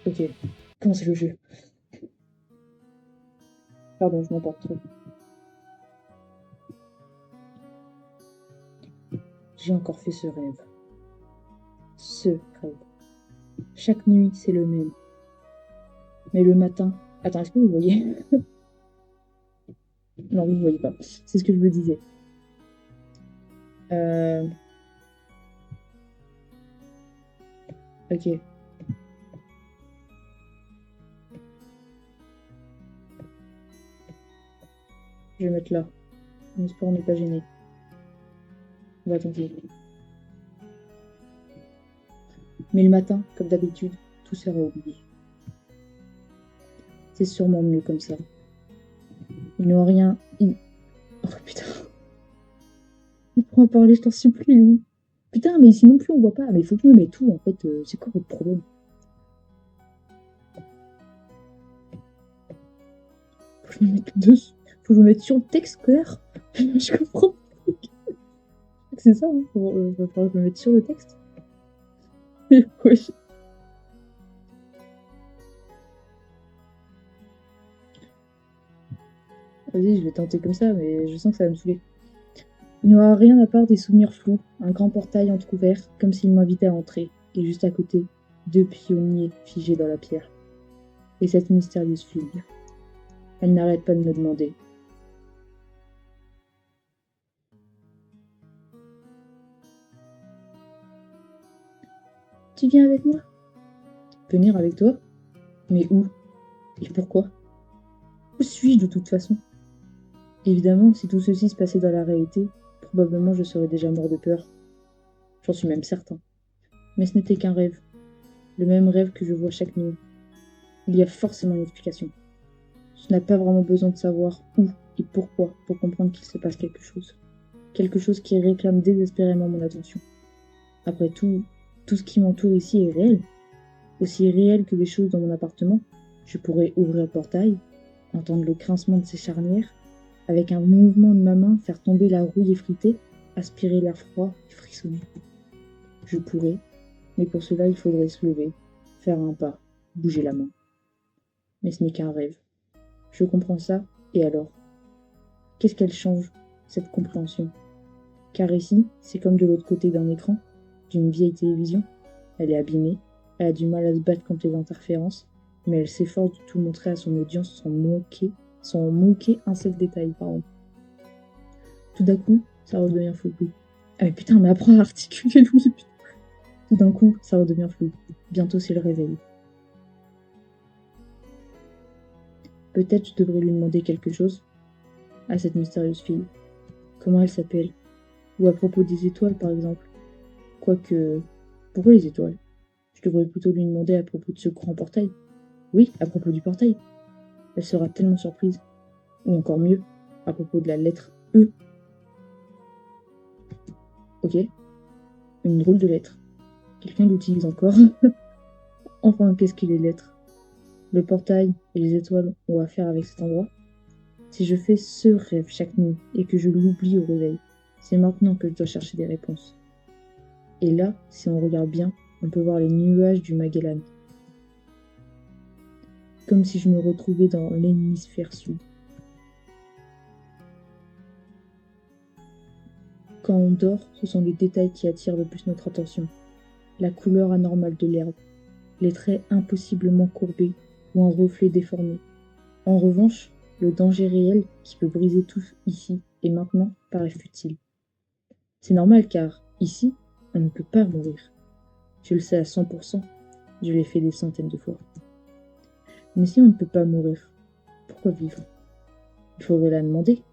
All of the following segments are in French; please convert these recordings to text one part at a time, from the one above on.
Ok. Comment c'est le jeu? Pardon, je m'emporte trop. J'ai encore fait ce rêve. Ce rêve. Chaque nuit, c'est le même. Mais le matin... Attends, est-ce que vous voyez? Non, vous ne voyez pas. C'est ce que je me disais. Euh... Ok. Je vais mettre là. En espérant ne pas gêner. On va tenter. Mais le matin, comme d'habitude, tout sera oublié. C'est sûrement mieux comme ça. Ils n'ont rien... Oh putain. Pour en parler, je t'en supplie, oui. Putain, mais sinon plus on voit pas. Mais il faut que je me mette tout, en fait. C'est quoi votre problème? Faut que je me mette dessus. Faut que je me mette sur le texte, connard. Je comprends. C'est ça, hein. Va falloir que je me mette sur le texte. Oui. Vas-y, je vais tenter comme ça, mais je sens que ça va me saouler. Il n'y aura rien à part des souvenirs flous, un grand portail entrouvert, comme s'il m'invitait à entrer, et juste à côté, deux pionniers figés dans la pierre. Et cette mystérieuse fille. Elle n'arrête pas de me demander. Tu viens avec moi? Venir avec toi? Mais où? Et pourquoi? Où suis-je de toute façon? Évidemment, si tout ceci se passait dans la réalité, probablement je serais déjà mort de peur. J'en suis même certain. Mais ce n'était qu'un rêve. Le même rêve que je vois chaque nuit. Il y a forcément une explication. Tu n'as pas vraiment besoin de savoir où et pourquoi pour comprendre qu'il se passe quelque chose. Quelque chose qui réclame désespérément mon attention. Après tout, tout ce qui m'entoure ici est réel. Aussi réel que les choses dans mon appartement. Je pourrais ouvrir le portail, entendre le grincement de ses charnières, avec un mouvement de ma main faire tomber la rouille effritée, aspirer l'air froid et frissonner. Je pourrais, mais pour cela il faudrait se lever, faire un pas, bouger la main. Mais ce n'est qu'un rêve. Je comprends ça, et alors? Qu'est-ce qu'elle change, cette compréhension? Car ici, c'est comme de l'autre côté d'un écran, d'une vieille télévision. Elle est abîmée, elle a du mal à se battre contre les interférences, mais elle s'efforce de tout montrer à son audience sans manquer un seul détail, pardon. Tout d'un coup, ça redevient flou. Ah mais putain, mais apprends à articuler, Louis. Tout d'un coup, ça redevient flou. Bientôt, c'est le réveil. Peut-être je devrais lui demander quelque chose à cette mystérieuse fille. Comment elle s'appelle? Ou à propos des étoiles, par exemple. Quoique, pourquoi les étoiles? Je devrais plutôt lui demander à propos de ce grand portail. Oui, à propos du portail. Elle sera tellement surprise. Ou encore mieux, à propos de la lettre E. Ok, une drôle de lettre. Quelqu'un l'utilise encore. Enfin, qu'est-ce que les lettres? Le portail et les étoiles ont à faire avec cet endroit. Si je fais ce rêve chaque nuit et que je l'oublie au réveil, c'est maintenant que je dois chercher des réponses. Et là, si on regarde bien, on peut voir les nuages du Magellan. Comme si je me retrouvais dans l'hémisphère sud. Quand on dort, ce sont les détails qui attirent le plus notre attention. La couleur anormale de l'herbe, les traits impossiblement courbés ou un reflet déformé. En revanche, le danger réel qui peut briser tout ici et maintenant paraît futile. C'est normal car, ici, on ne peut pas mourir. Je le sais à 100%, je l'ai fait des centaines de fois. Mais si on ne peut pas mourir, pourquoi vivre? Il faudrait la demander.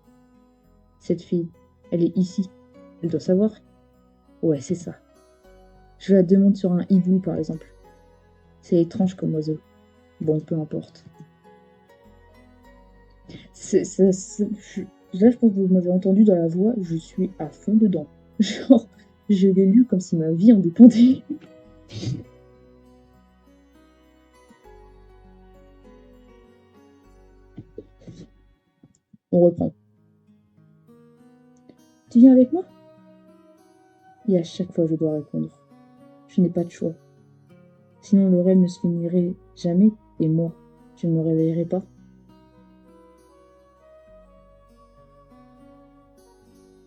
Cette fille, elle est ici, elle doit savoir. Ouais, c'est ça. Je la demande sur un hibou, par exemple. C'est étrange comme oiseau. Bon, peu importe. Là, je pense que vous m'avez entendu dans la voix, je suis à fond dedans. Genre, je l'ai lu comme si ma vie en dépendait. On reprend. Tu viens avec moi? Et à chaque fois, je dois répondre. Je n'ai pas de choix. Sinon le rêve ne se finirait jamais et moi, je ne me réveillerai pas.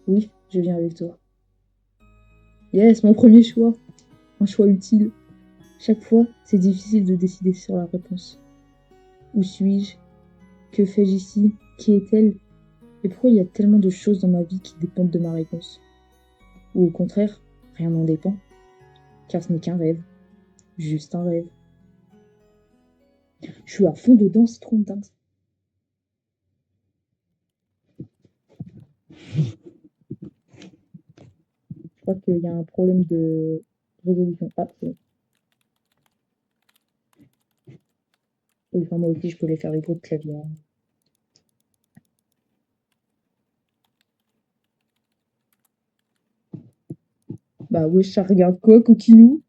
Oui, je viens avec toi. Yes, mon premier choix. Un choix utile. Chaque fois, c'est difficile de décider sur la réponse. Où suis-je? Que fais-je ici? Qui est-elle? Et pourquoi il y a tellement de choses dans ma vie qui dépendent de ma réponse? Ou au contraire, rien n'en dépend, car ce n'est qu'un rêve. Juste un rêve. Je suis à fond dedans, c'est trop dingue. Je crois qu'il y a un problème de résolution. Ah, c'est bon. Oui, enfin, moi aussi, je peux les faire les bruits de clavier. Hein. Bah ouais, ça regarde quoi, coquinou?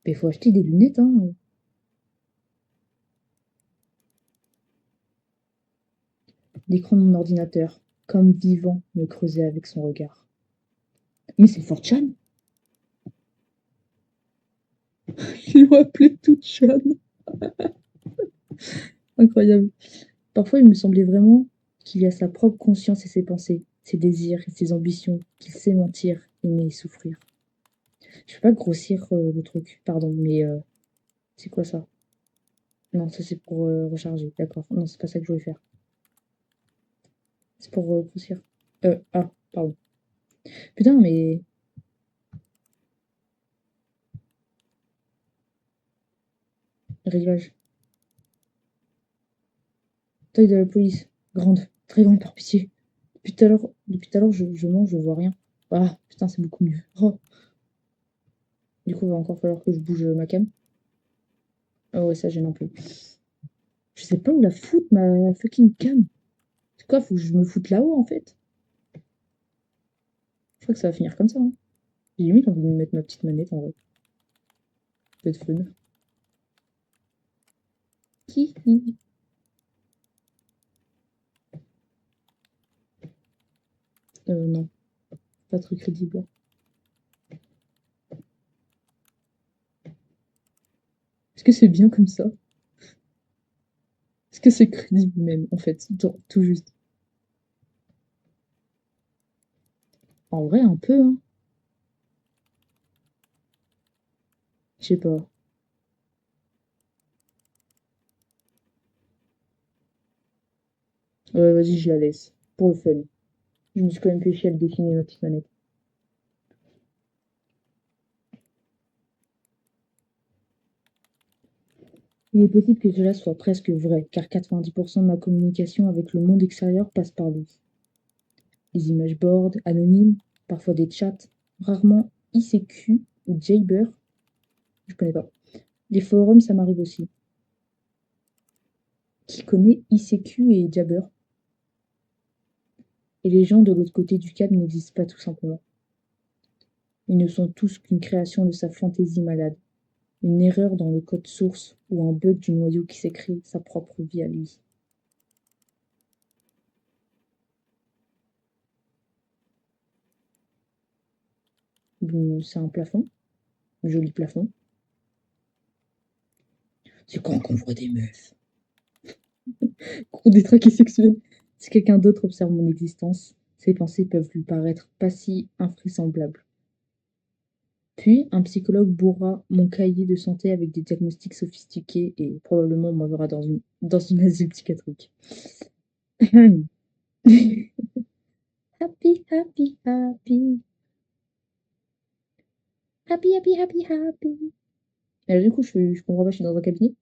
Mais faut acheter des lunettes, hein. L'écran de mon ordinateur, comme vivant, me creusait avec son regard. Mais c'est Fortran! Ils l'ont appelé toute jeune. Incroyable. Parfois, il me semblait vraiment qu'il y a sa propre conscience et ses pensées, ses désirs et ses ambitions, qu'il sait mentir, aimer et souffrir. Je peux pas grossir le truc, pardon, mais c'est quoi ça? Non, ça c'est pour recharger, d'accord. Non, c'est pas ça que je voulais faire. C'est pour grossir. Ah, pardon. Putain, mais réglage. Taille de la police. Grande, très grande par pitié. Depuis tout à l'heure, je mange, je vois rien. Ah, putain, c'est beaucoup mieux. Oh. Du coup, il va encore falloir que je bouge ma cam. Ah ouais, ça gêne un peu. Je sais pas où la foutre, ma fucking cam. C'est quoi, faut que je me foute là-haut, en fait? Je crois que ça va finir comme ça, hein. J'ai limite envie de me mettre ma petite manette, en vrai. Ça peut être fun. Hi, hi. Non, pas très crédible. Est-ce que c'est bien comme ça? Est-ce que c'est crédible même, en fait? Tout juste. En vrai, un peu, hein. Je sais pas. Ouais, vas-y, je la laisse. Pour le fun. Je me suis quand même fait chier à le dessiner, ma petite manette. Il est possible que cela soit presque vrai, car 90% de ma communication avec le monde extérieur passe par lui. Les images boards, anonymes, parfois des chats, rarement ICQ ou Jabber, je connais pas. Les forums, ça m'arrive aussi. Qui connaît ICQ et Jabber? Et les gens de l'autre côté du câble n'existent pas tout simplement. Ils ne sont tous qu'une création de sa fantaisie malade, une erreur dans le code source ou un bug du noyau qui s'est créé sa propre vie à lui. C'est un plafond, un joli plafond. C'est quand qu'on voit des meufs. Gros détraqué sexuel. Si quelqu'un d'autre observe mon existence, ses pensées peuvent lui paraître pas si invraisemblables. Puis, un psychologue bourra mon cahier de santé avec des diagnostics sophistiqués et probablement m'enverra dans une asile psychiatrique. Happy, happy, happy. Happy, happy, happy, happy. Alors, du coup, je comprends pas, je suis dans un cabinet.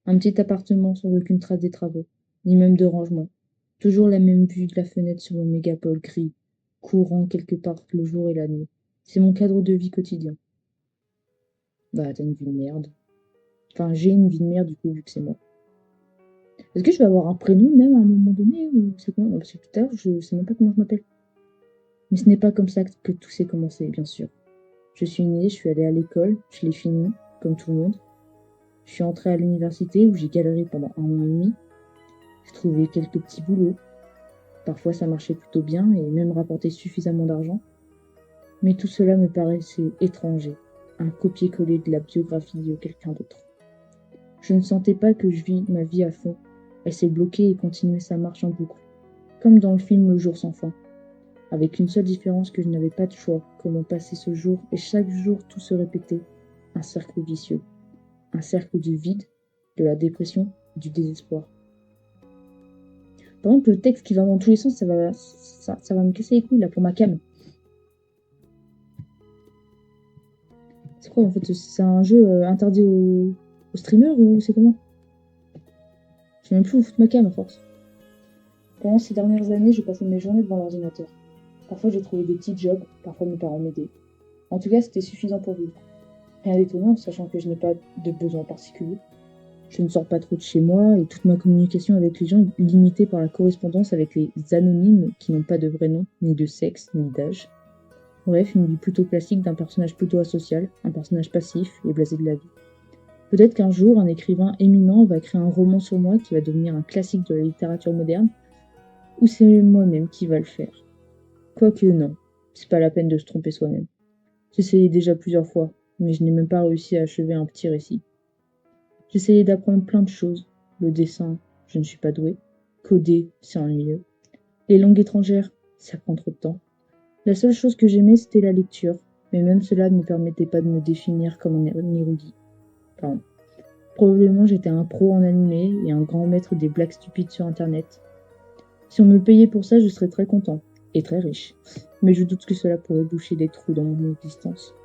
Un petit appartement sans aucune trace des travaux, ni même de rangement. Toujours la même vue de la fenêtre sur mon mégapole gris, courant quelque part le jour et la nuit. C'est mon cadre de vie quotidien. Bah, t'as une vie de merde. Enfin, j'ai une vie de merde, du coup, vu que c'est moi. Est-ce que je vais avoir un prénom même à un moment donné ou c'est quoi? Parce que tout à l'heure, je sais même pas comment je m'appelle. Mais ce n'est pas comme ça que tout s'est commencé, bien sûr. Je suis née, je suis allée à l'école, je l'ai fini, comme tout le monde. Je suis entrée à l'université où j'ai galéré pendant 1 an et demi. Je trouvais quelques petits boulots. Parfois ça marchait plutôt bien et même rapportait suffisamment d'argent. Mais tout cela me paraissait étranger, un copier-coller de la biographie de quelqu'un d'autre. Je ne sentais pas que je vis ma vie à fond. Elle s'est bloquée et continuait sa marche en boucle, comme dans le film Le jour sans fin, avec une seule différence que je n'avais pas de choix, comment passer ce jour, et chaque jour tout se répétait, un cercle vicieux, un cercle du vide, de la dépression, du désespoir. Par exemple, le texte qui va dans tous les sens, ça va me casser les couilles là pour ma cam. C'est quoi en fait? C'est un jeu interdit aux streamers ou c'est comment? Je sais même plus où foutre ma cam à force. Pendant ces dernières années, je passais mes journées devant l'ordinateur. Parfois, j'ai trouvé des petits jobs, parfois mes parents m'aidaient. En tout cas, c'était suffisant pour vivre. Rien d'étonnant, sachant que je n'ai pas de besoin particulier. Je ne sors pas trop de chez moi et toute ma communication avec les gens est limitée par la correspondance avec les anonymes qui n'ont pas de vrai nom, ni de sexe, ni d'âge. Bref, une vie plutôt classique d'un personnage plutôt asocial, un personnage passif et blasé de la vie. Peut-être qu'un jour, un écrivain éminent va créer un roman sur moi qui va devenir un classique de la littérature moderne, ou c'est moi-même qui va le faire. Quoique non, c'est pas la peine de se tromper soi-même. J'ai essayé déjà plusieurs fois, mais je n'ai même pas réussi à achever un petit récit. J'essayais d'apprendre plein de choses. Le dessin, je ne suis pas douée. Coder, c'est ennuyeux. Les langues étrangères, ça prend trop de temps. La seule chose que j'aimais, c'était la lecture, mais même cela ne me permettait pas de me définir comme un érudit. Pardon. Probablement j'étais un pro en animé et un grand maître des blagues stupides sur internet. Si on me payait pour ça, je serais très content, et très riche. Mais je doute que cela pourrait boucher des trous dans mon existence.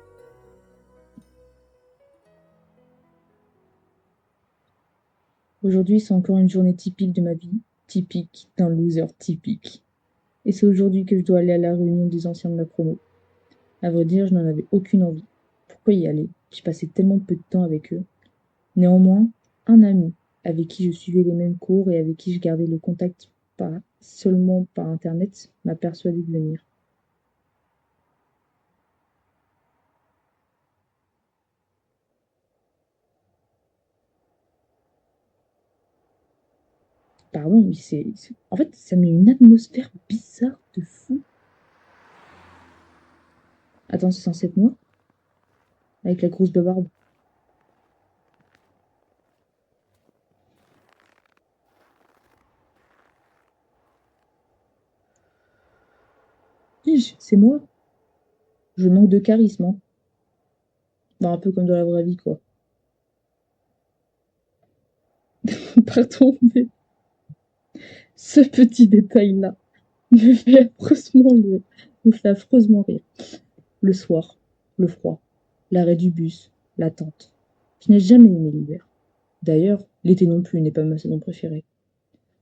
Aujourd'hui, c'est encore une journée typique de ma vie, typique d'un loser typique. Et c'est aujourd'hui que je dois aller à la réunion des anciens de ma promo. À vrai dire, je n'en avais aucune envie. Pourquoi y aller? J'ai passé tellement peu de temps avec eux. Néanmoins, un ami, avec qui je suivais les mêmes cours et avec qui je gardais le contact pas seulement par internet, m'a persuadé de venir. Pardon, mais en fait, ça met une atmosphère bizarre de fou. Attends, c'est censé être moi? Avec la grosse bavarde. C'est moi. Je manque de charisme, hein. Bah, un peu comme dans la vraie vie, quoi. Pardon, mais ce petit détail-là me fait me fait affreusement rire. Le soir, le froid, l'arrêt du bus, l'attente. Je n'ai jamais aimé l'hiver. D'ailleurs, l'été non plus n'est pas ma saison préférée.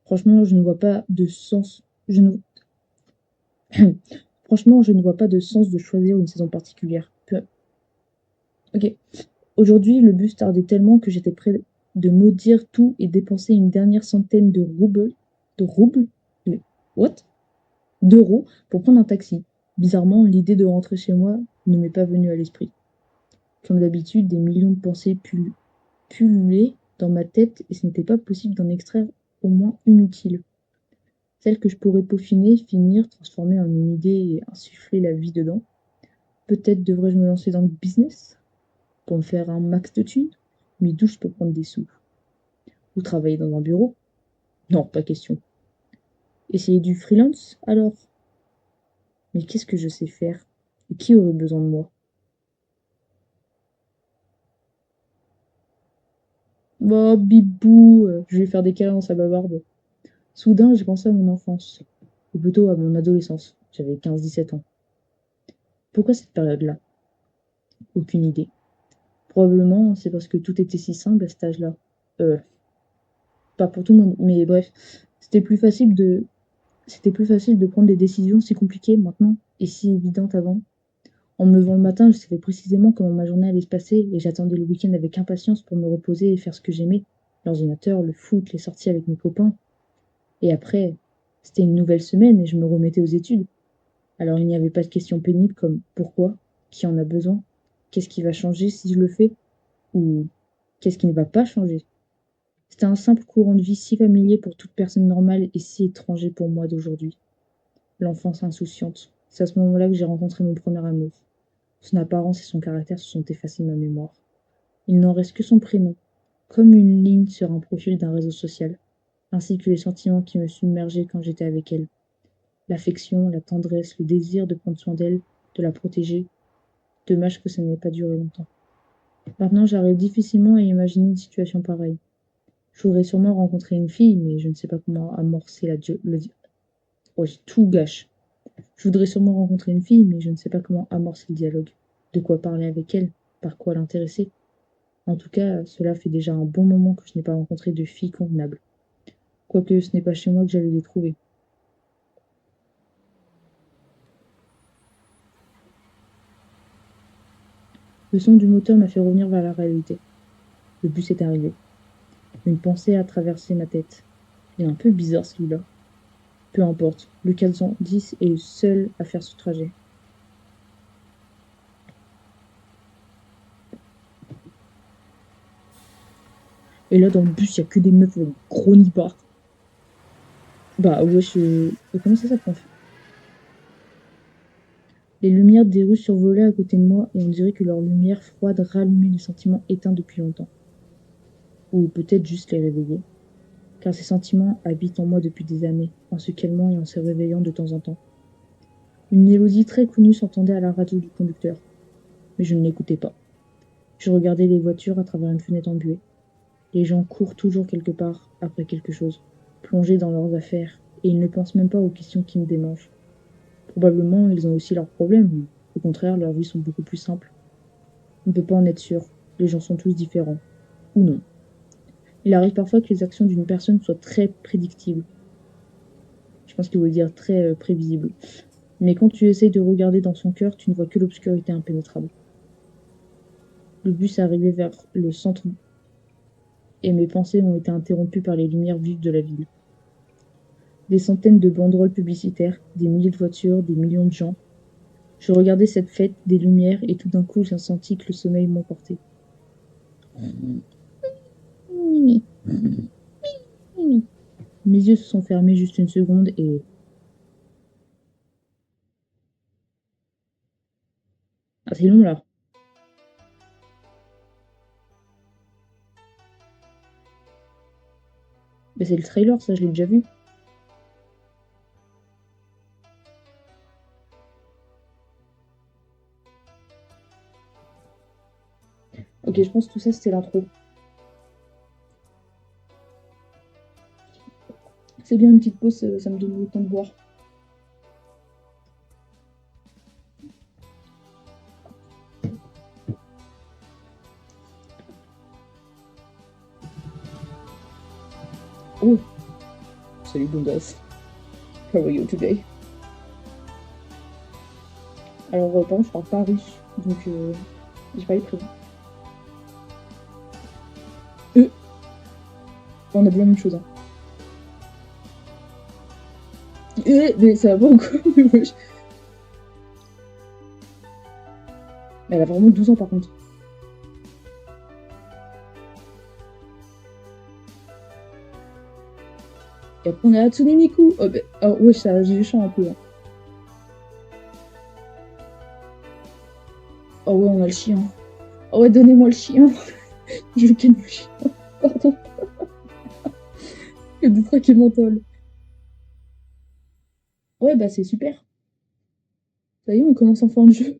Franchement, je ne vois pas de sens. Franchement, je ne vois pas de sens de choisir une saison particulière. Ok. Aujourd'hui, le bus tardait tellement que j'étais prêt de maudire tout et dépenser une dernière centaine de roubles, de, what? D'euros pour prendre un taxi. Bizarrement, l'idée de rentrer chez moi ne m'est pas venue à l'esprit. Comme d'habitude, des millions de pensées pullulaient dans ma tête et ce n'était pas possible d'en extraire au moins une utile. Celle que je pourrais peaufiner, finir, transformer en une idée et insuffler la vie dedans. Peut-être devrais-je me lancer dans le business pour me faire un max de thunes, mais d'où je peux prendre des sous? Ou travailler dans un bureau? Non, pas question. Essayer du freelance, alors? Mais qu'est-ce que je sais faire? Et qui aurait besoin de moi? Bah, bibou, je vais faire des câlins dans sa bavarde. Soudain, j'ai pensé à mon enfance, ou plutôt à mon adolescence. J'avais 15-17 ans. Pourquoi cette période-là? Aucune idée. Probablement, c'est parce que tout était si simple à cet âge-là. Euh, Pas pour tout le monde, mais bref, c'était plus facile de, c'était plus facile de prendre des décisions si compliquées maintenant et si évidentes avant. En me levant le matin, je savais précisément comment ma journée allait se passer et j'attendais le week-end avec impatience pour me reposer et faire ce que j'aimais. L'ordinateur, le foot, les sorties avec mes copains. Et après, c'était une nouvelle semaine et je me remettais aux études. Alors il n'y avait pas de questions pénibles comme pourquoi, qui en a besoin, qu'est-ce qui va changer si je le fais, ou qu'est-ce qui ne va pas changer. C'était un simple courant de vie si familier pour toute personne normale et si étranger pour moi d'aujourd'hui. L'enfance insouciante. C'est à ce moment-là que j'ai rencontré mon premier amour. Son apparence et son caractère se sont effacés de ma mémoire. Il n'en reste que son prénom, comme une ligne sur un profil d'un réseau social, ainsi que les sentiments qui me submergeaient quand j'étais avec elle. L'affection, la tendresse, le désir de prendre soin d'elle, de la protéger. Dommage que ça n'ait pas duré longtemps. Maintenant, j'arrive difficilement à imaginer une situation pareille. Je voudrais sûrement rencontrer une fille, mais je ne sais pas comment amorcer Oh, j'ai tout gâche. Je voudrais sûrement rencontrer une fille, mais je ne sais pas comment amorcer le dialogue. De quoi parler avec elle, par quoi l'intéresser. En tout cas, cela fait déjà un bon moment que je n'ai pas rencontré de fille convenable. Quoique ce n'est pas chez moi que j'allais les trouver. Le son du moteur m'a fait revenir vers la réalité. Le bus est arrivé. Une pensée a traversé ma tête. Il est un peu bizarre celui-là. Peu importe, le 410 est le seul à faire ce trajet. Et là, dans le bus, il n'y a que des meufs avec gros nibards. Bah, wesh, comment ça s'appelle? Les lumières des rues survolaient à côté de moi et on dirait que leur lumière froide rallumait les sentiments éteints depuis longtemps. Ou peut-être juste les réveiller. Car ces sentiments habitent en moi depuis des années, en se calmant et en se réveillant de temps en temps. Une mélodie très connue s'entendait à la radio du conducteur, mais je ne l'écoutais pas. Je regardais les voitures à travers une fenêtre embuée. Les gens courent toujours quelque part, après quelque chose, plongés dans leurs affaires, et ils ne pensent même pas aux questions qui me démangent. Probablement, ils ont aussi leurs problèmes, ou au contraire, leurs vies sont beaucoup plus simples. On ne peut pas en être sûr, les gens sont tous différents. Ou non. Il arrive parfois que les actions d'une personne soient très prédictibles. Je pense qu'il veut dire très prévisibles. Mais quand tu essayes de regarder dans son cœur, tu ne vois que l'obscurité impénétrable. Le bus est arrivé vers le centre et mes pensées ont été interrompues par les lumières vives de la ville. Des centaines de banderoles publicitaires, des milliers de voitures, des millions de gens. Je regardais cette fête des lumières et tout d'un coup j'ai senti que le sommeil m'emportait. Mes yeux se sont fermés juste une seconde et... Ah, c'est long là. Mais c'est le trailer, ça je l'ai déjà vu. Ok, je pense que tout ça c'était l'intro. C'est bien une petite pause, ça me donne le temps de boire. Oh, salut Bundas. How are you today? Alors, par contre, je parle pas russe, donc j'ai pas les prénoms. On a dit la même chose. Hein. Mais ça va pas ou quoi? Mais elle a vraiment 12 ans par contre. Et après on est à Hatsune Miku. Oh, bah, oh ouais, ça, j'ai chant un peu. Hein. Oh ouais, on a le chien. Oh ouais, donnez-moi le chien. Je ken le chien. Pardon. Le détraqué mental. Ouais, bah c'est super. Ça y est, on commence en fin de jeu.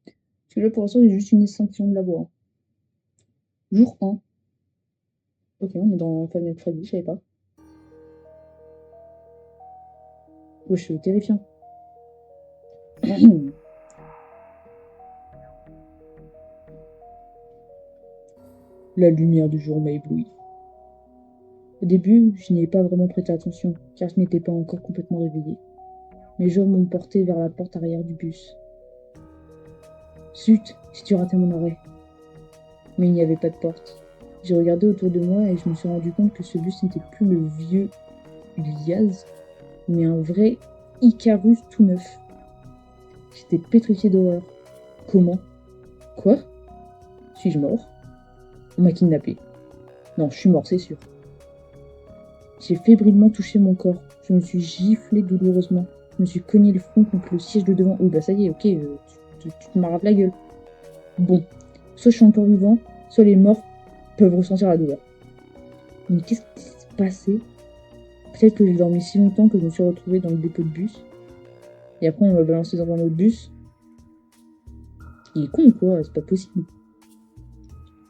Parce que là, pour l'instant, j'ai juste une extinction de la voix. Hein. Jour 1. Ok, on est dans Final Freddy, je savais pas. Ouais, je suis terrifiant. La lumière du jour m'a ébloui. Au début, je n'y ai pas vraiment prêté attention, car je n'étais pas encore complètement réveillée. Mes jambes m'ont porté vers la porte arrière du bus. Zut, si tu ratais mon arrêt. Mais il n'y avait pas de porte. J'ai regardé autour de moi et je me suis rendu compte que ce bus n'était plus le vieux Ilias, mais un vrai Icarus tout neuf. J'étais pétrifiée d'horreur. Comment? Quoi? Suis-je mort? On m'a kidnappé. Non, je suis mort, c'est sûr. J'ai fébrilement touché mon corps. Je me suis giflé douloureusement. Je me suis cogné le front contre le siège de devant. Oui, bah ça y est, ok, tu te marres la gueule. Bon, soit je suis encore vivant, soit les morts peuvent ressentir la douleur. Mais qu'est-ce qui s'est passé? Peut-être que j'ai dormi si longtemps que je me suis retrouvée dans le dépôt de bus. Et après, on m'a balancé dans un autre bus. Il est con ou quoi? C'est pas possible.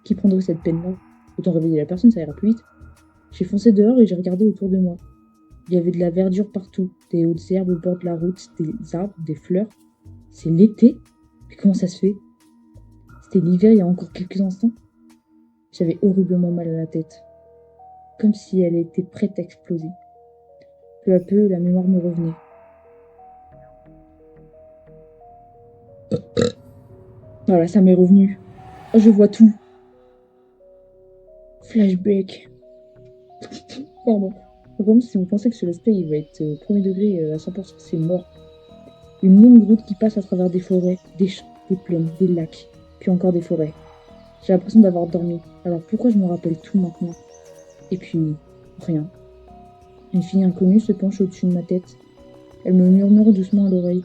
Qui prendrait cette peine-là? Autant réveiller la personne, ça ira plus vite. J'ai foncé dehors et j'ai regardé autour de moi. Il y avait de la verdure partout, des hautes herbes au bord de la route, des arbres, des fleurs. C'est l'été? Mais comment ça se fait? C'était l'hiver il y a encore quelques instants. J'avais horriblement mal à la tête, comme si elle était prête à exploser. Peu à peu, la mémoire me revenait. Voilà, ça m'est revenu. Oh, je vois tout. Flashback. Pardon. Vraiment, si vous pensez que ce let's play il va être premier degré à 100%, c'est mort. Une longue route qui passe à travers des forêts, des champs, des plaines, des lacs, puis encore des forêts. J'ai l'impression d'avoir dormi. Alors pourquoi je me rappelle tout maintenant? Et puis, rien. Une fille inconnue se penche au-dessus de ma tête. Elle me murmure doucement à l'oreille.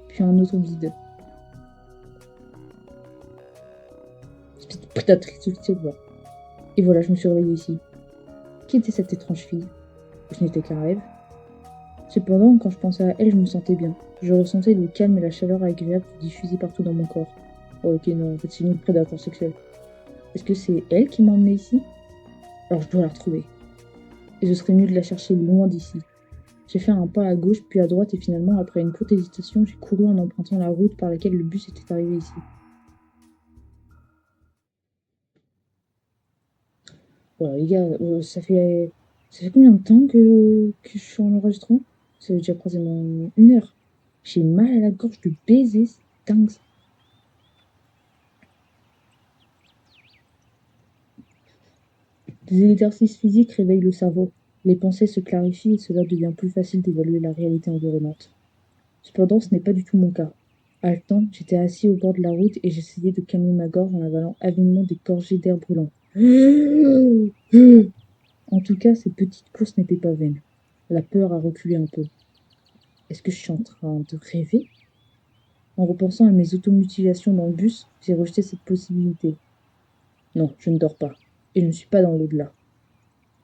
Puis un autre vide. Petite prédatrice de voir. Et voilà, je me suis réveillée ici. Qui était cette étrange fille? Ce n'était qu'un rêve. Cependant, quand je pensais à elle, je me sentais bien. Je ressentais le calme et la chaleur agréable qui diffusaient partout dans mon corps. Oh, ok, non, en fait, c'est une autre prédateur sexuel. Est-ce que c'est elle qui m'a emmenée ici? Alors je dois la retrouver. Et ce serait mieux de la chercher loin d'ici. J'ai fait un pas à gauche, puis à droite, et finalement, après une courte hésitation, j'ai couru en empruntant la route par laquelle le bus était arrivé ici. Voilà, les gars, ça fait combien de temps que je suis en enregistrement? Ça fait déjà quasiment 1 heure. J'ai mal à la gorge de baiser, c'est dingue. Des exercices physiques réveillent le cerveau. Les pensées se clarifient et cela devient plus facile d'évaluer la réalité environnante. Cependant, ce n'est pas du tout mon cas. Haletant, j'étais assis au bord de la route et j'essayais de calmer ma gorge en avalant avidement des gorgées d'air brûlant. En tout cas, cette petite course n'était pas vaine. La peur a reculé un peu. Est-ce que je suis en train de rêver? En repensant à mes automutilations dans le bus, j'ai rejeté cette possibilité. Non, je ne dors pas. Et je ne suis pas dans l'au-delà.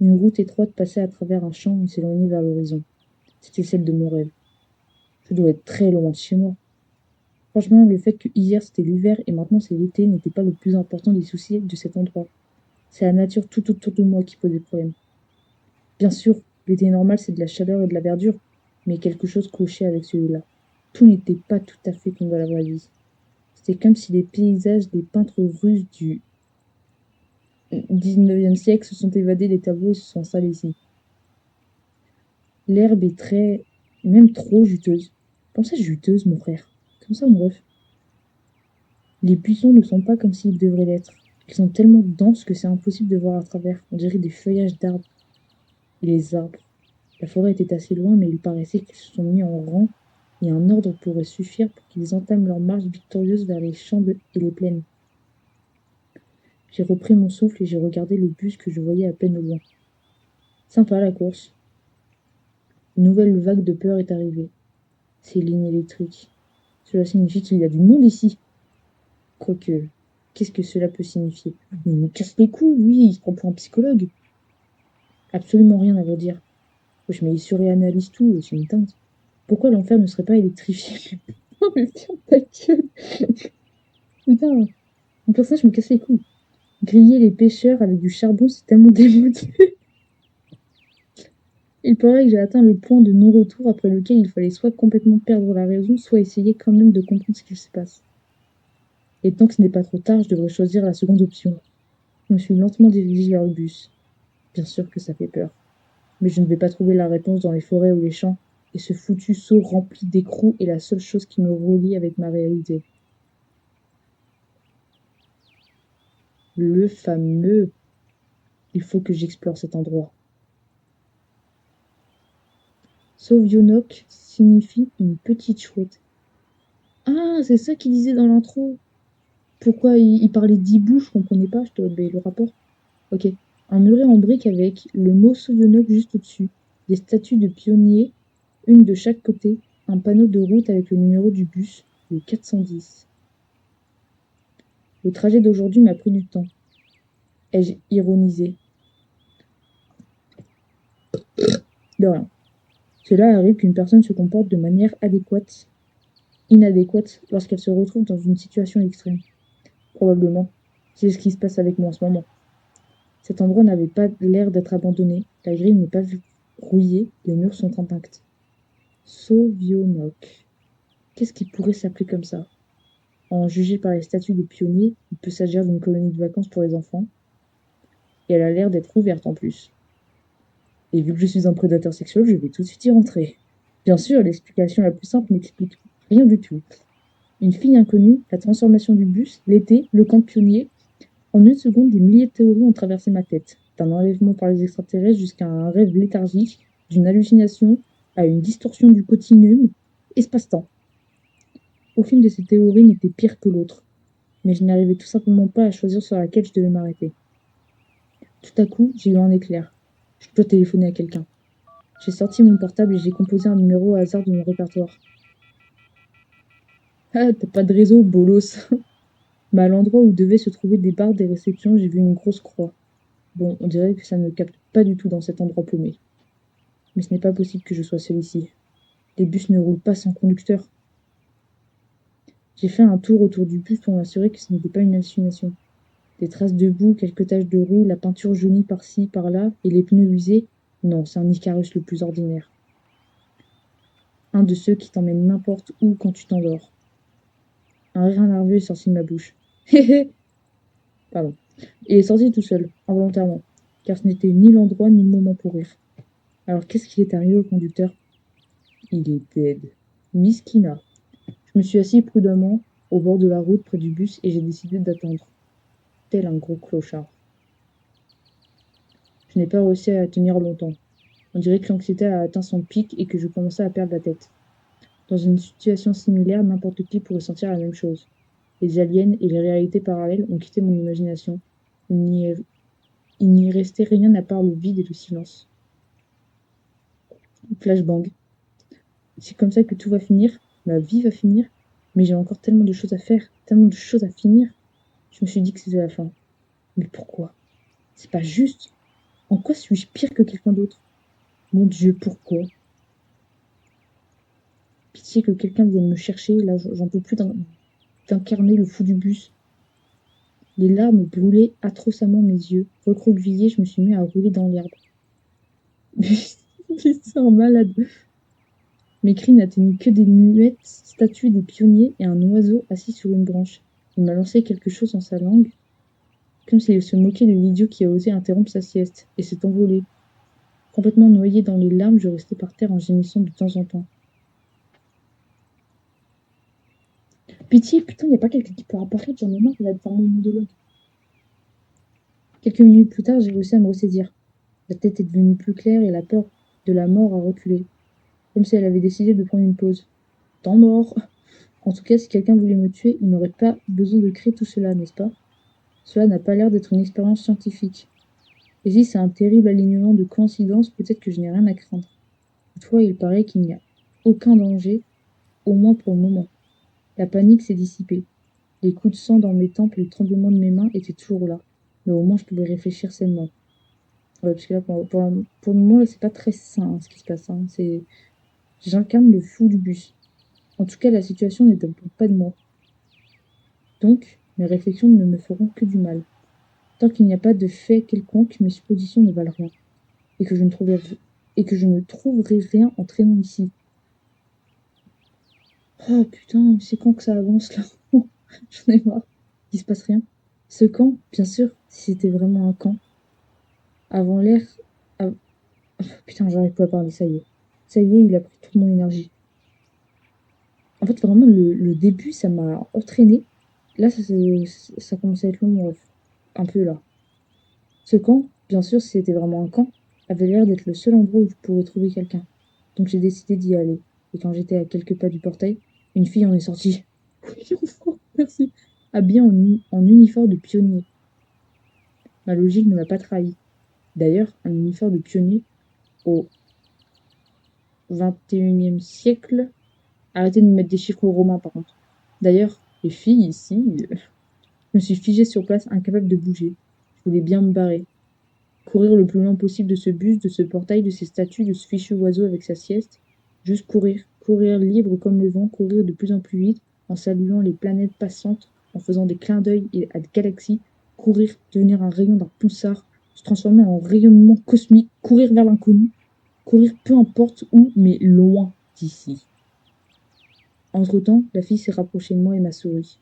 Une route étroite passait à travers un champ et s'éloignait vers l'horizon. C'était celle de mon rêve. Je dois être très loin de chez moi. Franchement, le fait que hier c'était l'hiver et maintenant c'est l'été n'était pas le plus important des soucis de cet endroit. C'est la nature tout autour de moi qui posait problème. Bien sûr, l'été normal c'est de la chaleur et de la verdure, mais quelque chose clochait avec celui-là. Tout n'était pas tout à fait comme dans la vraie vie. C'était comme si les paysages des peintres russes du 19e siècle se sont évadés des tableaux et se sont installés ici. L'herbe est très, même trop juteuse. Comme ça juteuse, mon frère. Comme ça, mon ref. Les buissons ne sont pas comme s'ils devraient l'être. Ils sont tellement denses que c'est impossible de voir à travers. On dirait des feuillages d'arbres. Et les arbres. La forêt était assez loin, mais il paraissait qu'ils se sont mis en rang et un ordre pourrait suffire pour qu'ils entament leur marche victorieuse vers les champs et les plaines. J'ai repris mon souffle et j'ai regardé le bus que je voyais à peine au loin. Sympa la course. Une nouvelle vague de peur est arrivée. Ces lignes électriques. Cela signifie qu'il y a du monde ici. Quoique, qu'est-ce que cela peut signifier? Mais il me casse les couilles, lui, il se prend pour un psychologue. Absolument rien à vrai dire. Wesh, mais il surréanalyse tout, c'est une teinte. Pourquoi l'enfer ne serait pas électrifié? Oh, mais ferme ta gueule! Putain, mon personnage me casse les couilles. Griller les pêcheurs avec du charbon, c'est tellement démodé. Il paraît que j'ai atteint le point de non-retour après lequel il fallait soit complètement perdre la raison, soit essayer quand même de comprendre ce qu'il se passe. Et tant que ce n'est pas trop tard, je devrais choisir la seconde option. Je me suis lentement dirigée vers le bus. Bien sûr que ça fait peur. Mais je ne vais pas trouver la réponse dans les forêts ou les champs. Et ce foutu seau rempli d'écrous est la seule chose qui me relie avec ma réalité. Le fameux. Il faut que j'explore cet endroit. Sovyonok signifie une petite chouette. Ah, c'est ça qu'il disait dans l'intro. Pourquoi il parlait d'hibou, je comprenais pas, je dois le rapport. Ok. Un muret en briques avec le mot Soyonok juste au-dessus, des statues de pionniers, une de chaque côté, un panneau de route avec le numéro du bus, le 410. Le trajet d'aujourd'hui m'a pris du temps, ai-je ironisé. De rien. Cela arrive qu'une personne se comporte de manière inadéquate lorsqu'elle se retrouve dans une situation extrême. Probablement. C'est ce qui se passe avec moi en ce moment. Cet endroit n'avait pas l'air d'être abandonné, la grille n'est pas rouillée, les murs sont intacts. Sovionok. Qu'est-ce qui pourrait s'appeler comme ça? En juger par les statuts des pionniers, il peut s'agir d'une colonie de vacances pour les enfants. Et elle a l'air d'être ouverte en plus. Et vu que je suis un prédateur sexuel, je vais tout de suite y rentrer. Bien sûr, l'explication la plus simple n'explique rien du tout. Une fille inconnue, la transformation du bus, l'été, le camp de pionniers. En une seconde, des milliers de théories ont traversé ma tête. D'un enlèvement par les extraterrestres jusqu'à un rêve léthargique, d'une hallucination à une distorsion du continuum espace-temps. Aucune de ces théories n'était pire que l'autre, mais je n'arrivais tout simplement pas à choisir sur laquelle je devais m'arrêter. Tout à coup, j'ai eu un éclair. Je dois téléphoner à quelqu'un. J'ai sorti mon portable et j'ai composé un numéro au hasard de mon répertoire. Ah, t'as pas de réseau, bolos. Mais à l'endroit où devaient se trouver des barres des réceptions, j'ai vu une grosse croix. Bon, on dirait que ça ne capte pas du tout dans cet endroit paumé. Mais ce n'est pas possible que je sois seul ici. Les bus ne roulent pas sans conducteur. J'ai fait un tour autour du bus pour m'assurer que ce n'était pas une hallucination. Des traces de boue, quelques taches de roue, la peinture jaunie par-ci, par-là, et les pneus usés. Non, c'est un Icarus le plus ordinaire. Un de ceux qui t'emmènent n'importe où quand tu t'endors. Un rire nerveux est sorti de ma bouche. Hé hé. Pardon. Il est sorti tout seul, involontairement, car ce n'était ni l'endroit ni le moment pour rire. Alors qu'est-ce qui est arrivé au conducteur? Il est dead. Miskina. Je me suis assis prudemment au bord de la route près du bus et j'ai décidé d'attendre. Tel un gros clochard. Je n'ai pas réussi à tenir longtemps. On dirait que l'anxiété a atteint son pic et que je commençais à perdre la tête. Dans une situation similaire, n'importe qui pourrait sentir la même chose. Les aliens et les réalités parallèles ont quitté mon imagination. Il n'y restait rien à part le vide et le silence. Flashbang. C'est comme ça que tout va finir. Ma vie va finir. Mais j'ai encore tellement de choses à faire, tellement de choses à finir. Je me suis dit que c'était la fin. Mais pourquoi? C'est pas juste. En quoi suis-je pire que quelqu'un d'autre? Mon Dieu, pourquoi? Pitié que quelqu'un vienne me chercher. Là, j'en peux plus d'incarner le fou du bus. Les larmes brûlaient atrocement mes yeux. Recroquevillé, je me suis mis à rouler dans l'herbe. C'est un malade. Mes cris n'atteignaient que des muettes statues des pionniers et un oiseau assis sur une branche. Il m'a lancé quelque chose en sa langue, comme s'il se moquait de l'idiot qui a osé interrompre sa sieste, et s'est envolé. Complètement noyé dans les larmes, je restais par terre en gémissant de temps en temps. Pitié, putain, y a pas quelqu'un qui peut apparaître, j'en ai marre, il va faire mon monologue. Quelques minutes plus tard, j'ai réussi à me ressaisir. La tête est devenue plus claire et la peur de la mort a reculé, comme si elle avait décidé de prendre une pause. Temps mort. En tout cas, si quelqu'un voulait me tuer, il n'aurait pas besoin de créer tout cela, n'est-ce pas? Cela n'a pas l'air d'être une expérience scientifique. Et si c'est un terrible alignement de coïncidences, peut-être que je n'ai rien à craindre. Toutefois, il paraît qu'il n'y a aucun danger, au moins pour le moment. La panique s'est dissipée. Les coups de sang dans mes tempes et le tremblement de mes mains étaient toujours là. Mais au moins, je pouvais réfléchir sainement. Ouais, parce que là, pour le moment, là, c'est pas très sain hein, ce qui se passe. Hein. J'incarne le fou du bus. En tout cas, la situation ne dépend pas de moi. Donc, mes réflexions ne me feront que du mal. Tant qu'il n'y a pas de fait quelconque, mes suppositions ne valent rien. Et que je ne trouverai rien en traînant ici. Oh putain, c'est quand que ça avance là? J'en ai marre. Il se passe rien. Ce camp, bien sûr, si c'était vraiment un camp. Avant l'air. av- Oh, putain, j'arrive pas à parler, ça y est. Ça y est, il a pris toute mon énergie. En fait, vraiment, le début, ça m'a entraîné. Là, ça commence à être long, mon ref. Un peu là. Ce camp, bien sûr, si c'était vraiment un camp, avait l'air d'être le seul endroit où je pourrais trouver quelqu'un. Donc j'ai décidé d'y aller. Et quand j'étais à quelques pas du portail, une fille en est sortie. Oui, enfin, merci. Habillée en uniforme de pionnier. Ma logique ne m'a pas trahi. D'ailleurs, un uniforme de pionnier au XXIe siècle. Arrêtez de me mettre des chiffres romains, par contre. D'ailleurs, les filles ici, je me suis figée sur place, incapable de bouger. Je voulais bien me barrer. Courir le plus loin possible de ce bus, de ce portail, de ces statues, de ce fichu oiseau avec sa sieste. Juste courir. Courir libre comme le vent, courir de plus en plus vite, en saluant les planètes passantes, en faisant des clins d'œil à des galaxies. Courir, devenir un rayon d'un pulsar, se transformer en rayonnement cosmique, courir vers l'inconnu. Courir peu importe où, mais loin d'ici. Entre-temps, la fille s'est rapprochée de moi et m'a souri.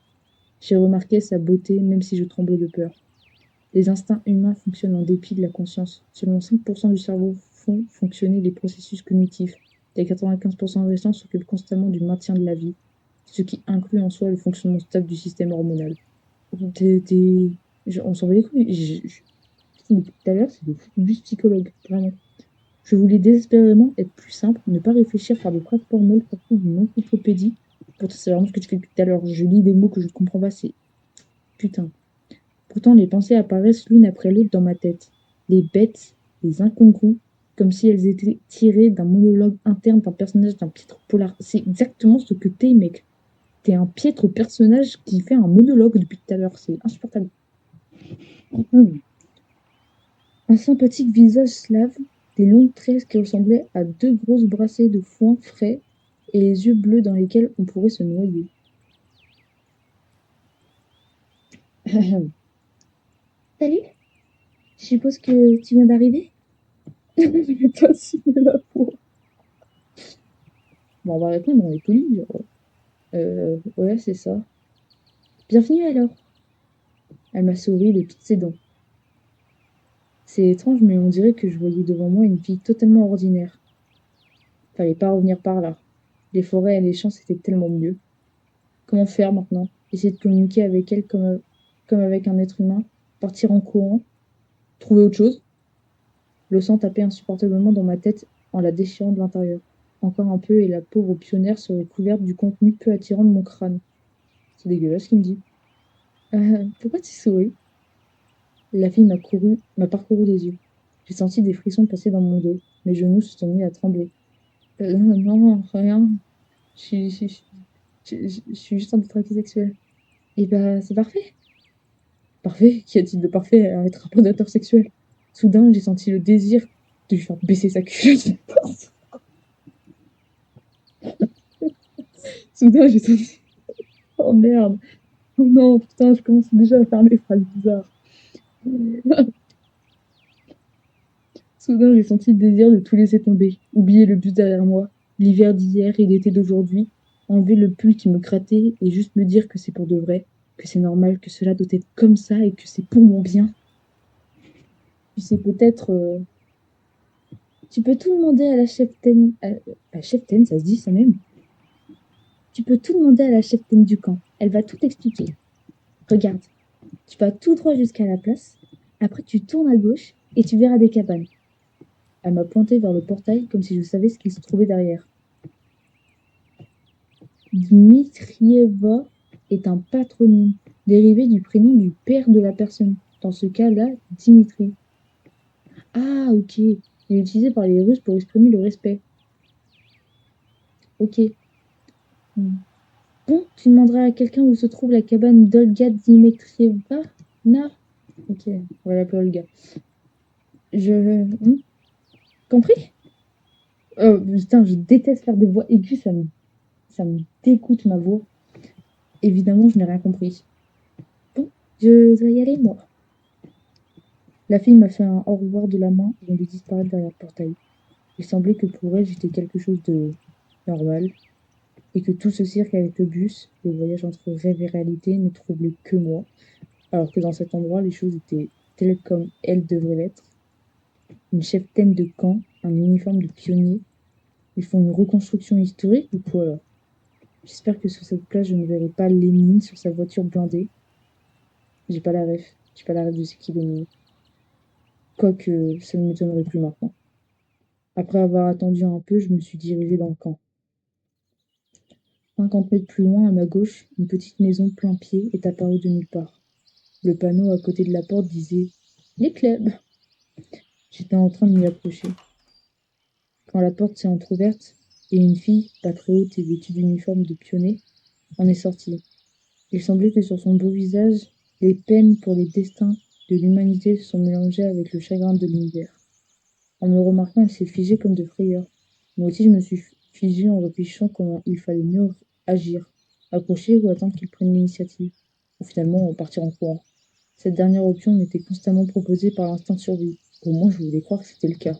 J'ai remarqué sa beauté, même si je tremblais de peur. Les instincts humains fonctionnent en dépit de la conscience. Seulement 5% du cerveau font fonctionner les processus cognitifs. Les 95% restants s'occupent constamment du maintien de la vie, ce qui inclut en soi le fonctionnement stable du système hormonal. On s'en va les couilles. Depuis tout à l'heure, c'est des bus psychologues, vraiment. Je voulais désespérément être plus simple, ne pas réfléchir, faire des phrases formelles sorties d'une encyclopédie. Pourtant, c'est vraiment ce que tu fais depuis tout à l'heure. Je lis des mots que je ne comprends pas, c'est... Putain. Pourtant, les pensées apparaissent l'une après l'autre dans ma tête. Les bêtes, les incongrues, comme si elles étaient tirées d'un monologue interne d'un personnage d'un piètre polar. C'est exactement ce que t'es, mec. T'es un piètre personnage qui fait un monologue depuis tout à l'heure. C'est insupportable. Un sympathique visage slave, des longues tresses qui ressemblaient à deux grosses brassées de foin frais et les yeux bleus dans lesquels on pourrait se noyer. Salut, je suppose que tu viens d'arriver. Mais toi aussi, la peau. Bon, on va répondre dans les polis, genre. Ouais, c'est ça. Bienvenue alors. Elle m'a souri de toutes ses dents. C'est étrange, mais on dirait que je voyais devant moi une fille totalement ordinaire. Fallait pas revenir par là. Les forêts et les champs, c'était tellement mieux. Comment faire maintenant? Essayer de communiquer avec elle comme avec un être humain? Partir en courant? Trouver autre chose? Le sang tapait insupportablement dans ma tête en la déchirant de l'intérieur. Encore un peu et la pauvre pionnière serait couverte du contenu peu attirant de mon crâne. C'est dégueulasse ce qu'il me dit. Pourquoi tu souris? La fille m'a parcouru les yeux. J'ai senti des frissons passer dans mon dos. Mes genoux se sont mis à trembler. Non, rien. Je suis, je, suis- je suis juste en détracté sexuel. Et bah, c'est parfait. Parfait? Qu'y a-t-il de parfait à être un prédateur sexuel? Soudain, j'ai senti le désir de lui faire baisser sa culotte. Soudain, j'ai senti... Oh merde! Oh non, putain, je commence déjà à faire des phrases bizarres. Soudain, j'ai senti le désir de tout laisser tomber, oublier le bus derrière moi, l'hiver d'hier et l'été d'aujourd'hui, enlever le pull qui me grattait et juste me dire que c'est pour de vrai, que c'est normal, que cela doit être comme ça et que c'est pour mon bien. Tu sais, peut-être... Tu peux tout demander à la cheftaine... La cheftaine, ça se dit ça même? Tu peux tout demander à la cheftaine du camp. Elle va tout expliquer. Regarde, tu vas tout droit jusqu'à la place. Après, tu tournes à gauche et tu verras des cabanes. Elle m'a pointé vers le portail comme si je savais ce qu'il se trouvait derrière. Dmitrieva est un patronyme dérivé du prénom du père de la personne. Dans ce cas-là, Dimitri. Ah, ok. Il est utilisé par les Russes pour exprimer le respect. Ok. Bon, tu demanderas à quelqu'un où se trouve la cabane d'Olga Dimitrieva. Non. Ok, on va l'appeler Olga. Compris? Putain, je déteste faire des voix aiguës, ça me dégoûte ma voix. Évidemment, je n'ai rien compris. Bon, je dois y aller, moi. La fille m'a fait un au revoir de la main avant de disparaître derrière le portail. Il semblait que pour elle, j'étais quelque chose de normal, et que tout ce cirque avec le bus, le voyage entre rêve et réalité, ne troublait que moi, alors que dans cet endroit, les choses étaient telles comme elles devraient l'être. Une cheftaine de camp, un uniforme de pionnier. Ils font une reconstruction historique ou quoi alors? J'espère que sur cette plage, je ne verrai pas Lénine sur sa voiture blindée. J'ai pas la ref. J'ai pas la ref de ce qui Lénine. Quoique, ça ne m'étonnerait plus maintenant. Après avoir attendu un peu, je me suis dirigée dans le camp. 50 mètres plus loin, à ma gauche, une petite maison plein pied est apparue de nulle part. Le panneau à côté de la porte disait « Les clubs ». J'étais en train de m'y approcher, quand la porte s'est entr'ouverte et une fille, pas très haute et vêtue d'uniforme de pionnier, en est sortie. Il semblait que sur son beau visage, les peines pour les destins de l'humanité se sont mélangées avec le chagrin de l'univers. En me remarquant, elle s'est figée comme de frayeur. Moi aussi, je me suis figée en réfléchissant comment il fallait mieux agir, approcher ou attendre qu'il prenne l'initiative, ou finalement partir en courant. Cette dernière option m'était constamment proposée par l'instinct de survie. Au moins, je voulais croire que c'était le cas.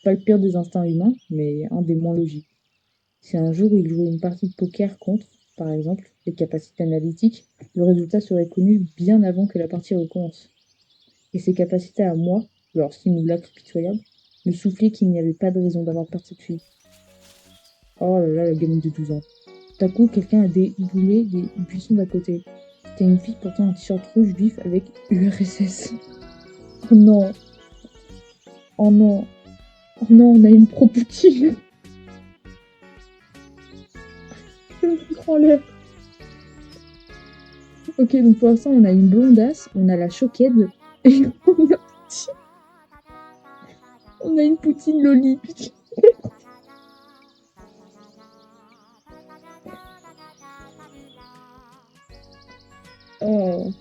Pas le pire des instincts humains, mais un des moins logiques. Si un jour il jouait une partie de poker contre, par exemple, les capacités analytiques, le résultat serait connu bien avant que la partie recommence. Et ses capacités à moi, leur simulacre pitoyable, me soufflaient qu'il n'y avait pas de raison d'avoir peur de cette fille. Oh là là, la gamine de 12 ans. Tout à coup, quelqu'un a déboulé des buissons d'à côté. C'était une fille portant un t-shirt rouge vif avec URSS. Oh non, oh non, oh non, on a une pro-Poutine. Je me prends en l'air. Ok, donc pour l'instant, on a une blondasse, on a la choquette, et on a une Poutine Loli. Oh,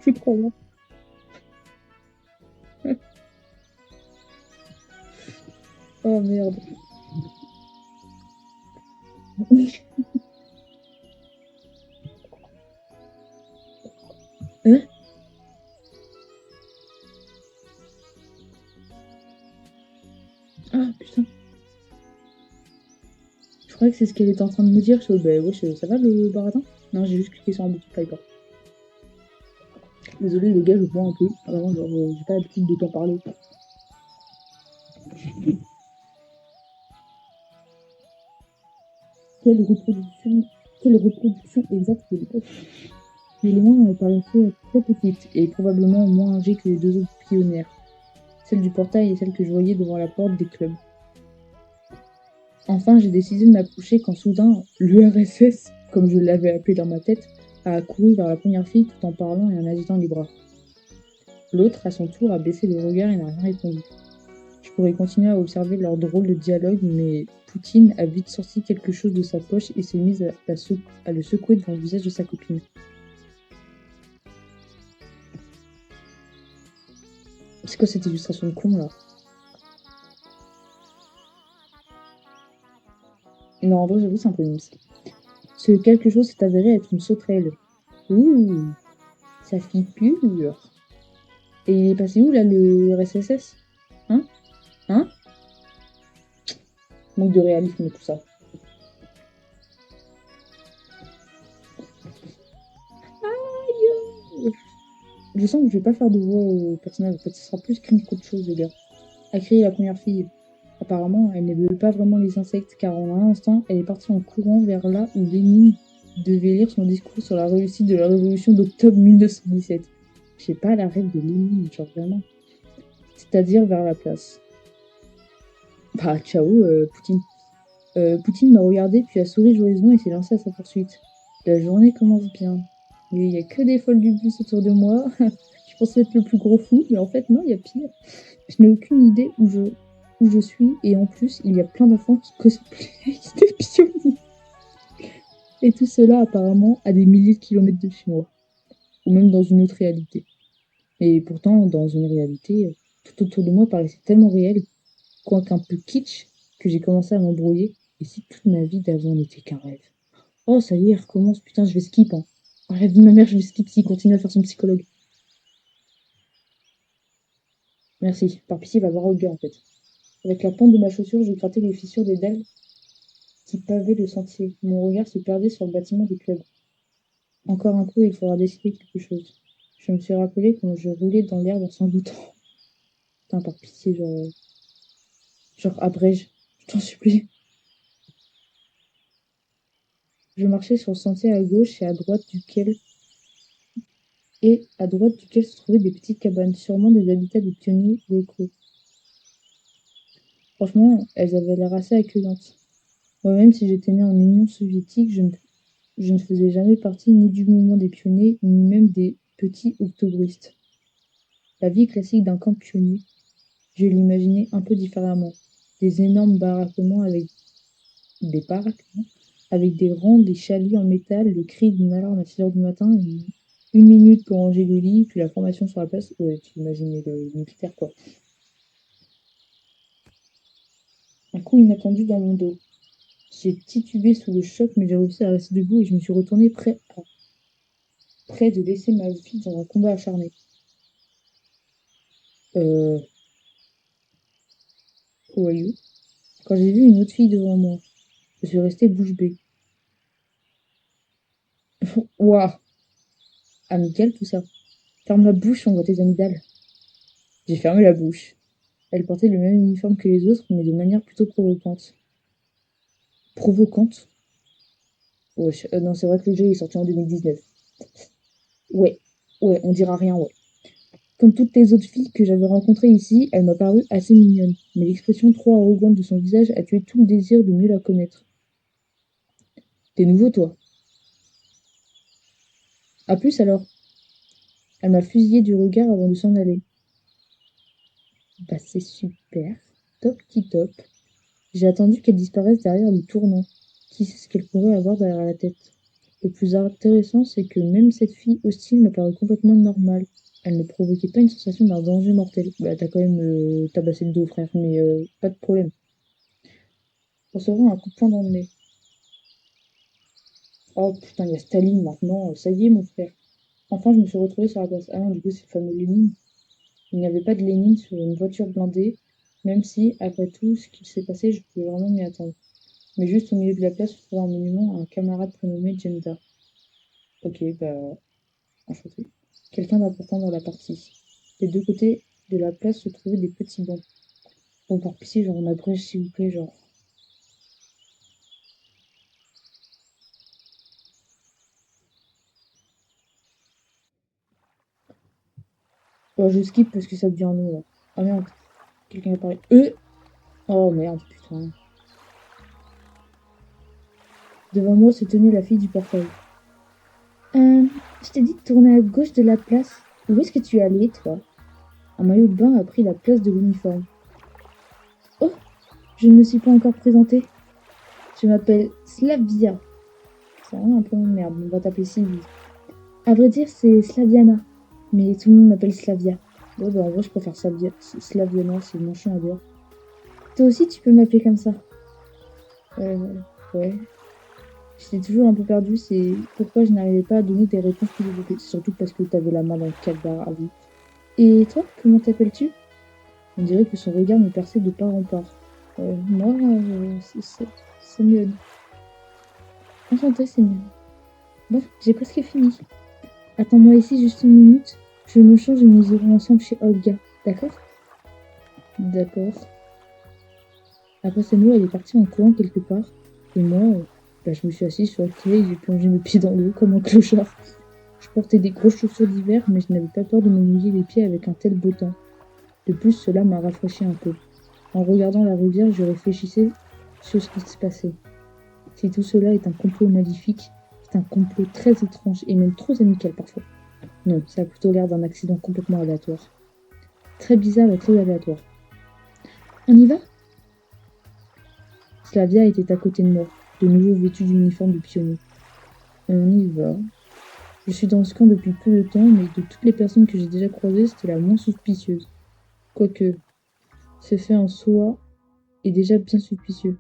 c'est trop bien. Oh merde. Hein? Ah putain, je croyais que c'est ce qu'elle était en train de me dire. Je suis, bah wesh, ça va le baratin? Non, j'ai juste cliqué sur un bouton Piper. Désolé les gars, je bois un peu. Vraiment, genre, j'ai pas l'habitude de t'en parler. Quelle reproduction, quelle reproduction exacte de l'époque. Mais loin, elle paraissait très petite et probablement moins âgée que les deux autres pionnières, celle du portail et celle que je voyais devant la porte des clubs. Enfin, j'ai décidé de m'approcher quand soudain, l'URSS, comme je l'avais appelé dans ma tête, a accouru vers la première fille tout en parlant et en agitant les bras. L'autre, à son tour, a baissé le regard et n'a rien répondu. Je pourrais continuer à observer leur drôle de dialogue, mais Poutine a vite sorti quelque chose de sa poche et s'est mise à le secouer devant le visage de sa copine. C'est quoi cette illustration de con là? Non, en vrai, j'avoue, c'est un peu mimes. Ce quelque chose s'est avéré être une sauterelle. Ouh, ça figure. Et il est passé où là le RSSS? Hein? Hein? Manque de réalisme tout ça. Aïe! Je sens que je vais pas faire de voix au personnage, en fait, ce sera plus cringe qu'autre chose, les gars. A crié la première fille. Apparemment, elle n'aimait pas vraiment les insectes, car en un instant, elle est partie en courant vers là où Lénine devait lire son discours sur la réussite de la révolution d'octobre 1917. Je sais pas la rêve de Lénine, genre vraiment. C'est-à-dire vers la place. Bah, ciao, Poutine. Poutine m'a regardé, puis a souri joyeusement et s'est lancé à sa poursuite. La journée commence bien. Mais il n'y a que des folles du bus autour de moi. Je pensais être le plus gros fou, mais en fait, non, il y a pire. Je n'ai aucune idée où je suis, et en plus, il y a plein d'enfants qui cosplayent des pionniers. Et tout cela, apparemment, à des milliers de kilomètres de chez moi, ou même dans une autre réalité. Et pourtant, dans une réalité, tout autour de moi paraissait tellement réel, quoique un peu kitsch, que j'ai commencé à m'embrouiller. Et si toute ma vie d'avant n'était qu'un rêve? Oh, ça y est, elle recommence. Putain, je vais skip, hein. Oh, la vie de ma mère, je vais skip s'il continue à faire son psychologue. Merci. Par pitié, va voir au gars, en fait. Avec la pointe de ma chaussure, je grattais les fissures des dalles qui pavaient le sentier. Mon regard se perdait sur le bâtiment du club. Encore un peu, il faudra décider quelque chose. Je me suis rappelé quand je roulais dans l'herbe en sanglotant. Putain, par pitié, genre abrège. Je t'en supplie. Je marchais sur le sentier à gauche et à droite duquel se trouvaient des petites cabanes, sûrement des habitats des pionniers locaux. Franchement, elles avaient l'air assez accueillantes. Moi-même, si j'étais née en Union soviétique, je ne faisais jamais partie ni du mouvement des pionniers, ni même des petits octobristes. La vie classique d'un camp pionnier, je l'imaginais un peu différemment. Des énormes baraquements avec des baraquements avec des rangs, des chalets en métal, le cri d'une alarme à 6 heures du matin, une minute pour ranger le lit, puis la formation sur la place. Ouais, tu imaginais le militaire, quoi. Un coup inattendu dans mon dos. J'ai titubé sous le choc, mais j'ai réussi à rester debout et je me suis retourné prêt de laisser ma vie dans un combat acharné. Euh, who are you? Quand j'ai vu une autre fille devant moi, je suis restée bouche bée. Ouah, amical tout ça. Ferme la bouche, on voit tes amygdales. J'ai fermé la bouche. Elle portait le même uniforme que les autres, mais de manière plutôt provocante. Provocante? Ouais, non, c'est vrai que le jeu est sorti en 2019. Ouais, ouais, on dira rien, ouais. Comme toutes les autres filles que j'avais rencontrées ici, elle m'a paru assez mignonne, mais l'expression trop arrogante de son visage a tué tout le désir de mieux la connaître. T'es nouveau, toi? À plus alors. Elle m'a fusillé du regard avant de s'en aller. Bah, c'est super. Top qui top. J'ai attendu qu'elle disparaisse derrière le tournant. Qui sait ce qu'elle pourrait avoir derrière la tête? Le plus intéressant, c'est que même cette fille hostile m'a paru complètement normale. Elle ne provoquait pas une sensation d'un danger mortel. Bah, t'as quand même tabassé le dos, frère, mais pas de problème. Recevoir un coup de poing dans le nez. Oh putain, il y a Staline maintenant. Ça y est, mon frère. Enfin, je me suis retrouvée sur la place. Ah non, du coup, c'est le fameux Lénine. Il n'y avait pas de Lénine sur une voiture blindée, même si, après tout ce qui s'est passé, je pouvais vraiment m'y attendre. Mais juste au milieu de la place se trouvait un monument à un camarade prénommé Jemda. Ok, bah, enchanté. Quelqu'un d'important dans la partie. Des deux côtés de la place se trouvaient des petits bancs. Bon, par pitié, genre, on abrège, s'il vous plaît, genre. Oh, je skip parce que ça devient long, là. Ah merde, quelqu'un est parlé. Oh merde, putain. Devant moi se tenait la fille du portail. Je t'ai dit de tourner à gauche de la place. Où est-ce que tu es allé, toi? Un maillot de bain a pris la place de l'uniforme. Oh, je ne me suis pas encore présentée. Je m'appelle Slavia. C'est vraiment un peu une merde, on va t'appeler Sylvie. À vrai dire, c'est Slaviana. Mais tout le monde m'appelle Slavia. Bon, bah, en vrai, je préfère Slaviana, c'est mon chien à dire. Toi aussi, tu peux m'appeler comme ça. Ouais. J'étais toujours un peu perdue, c'est pourquoi je n'arrivais pas à donner des réponses plus développées. Surtout parce que t'avais la main dans le calbar à vie. Et toi, comment t'appelles-tu? On dirait que son regard me perçait de part en part. Moi, c'est mieux. Enchantée, c'est mieux. Bon, j'ai presque fini. Attends-moi ici juste une minute. Je me change et nous irons ensemble chez Olga. D'accord? D'accord. Après ces mots, elle est partie en courant quelque part. Et moi, bah, je me suis assise sur le quai et j'ai plongé mes pieds dans l'eau comme un clochard. Je portais des grosses chaussures d'hiver, mais je n'avais pas peur de me mouiller les pieds avec un tel beau temps. De plus, cela m'a rafraîchi un peu. En regardant la rivière, je réfléchissais sur ce qui se passait. Si tout cela est un complot maléfique, c'est un complot très étrange et même trop amical parfois. Non, ça a plutôt l'air d'un accident complètement aléatoire. Très bizarre et très aléatoire. On y va? Slavia était à côté de moi, de nouveau vêtue d'une uniforme de pionnier. On y va. Je suis dans ce camp depuis peu de temps, mais de toutes les personnes que j'ai déjà croisées, c'était la moins suspicieuse. Quoique, ce fait en soi est déjà bien suspicieux.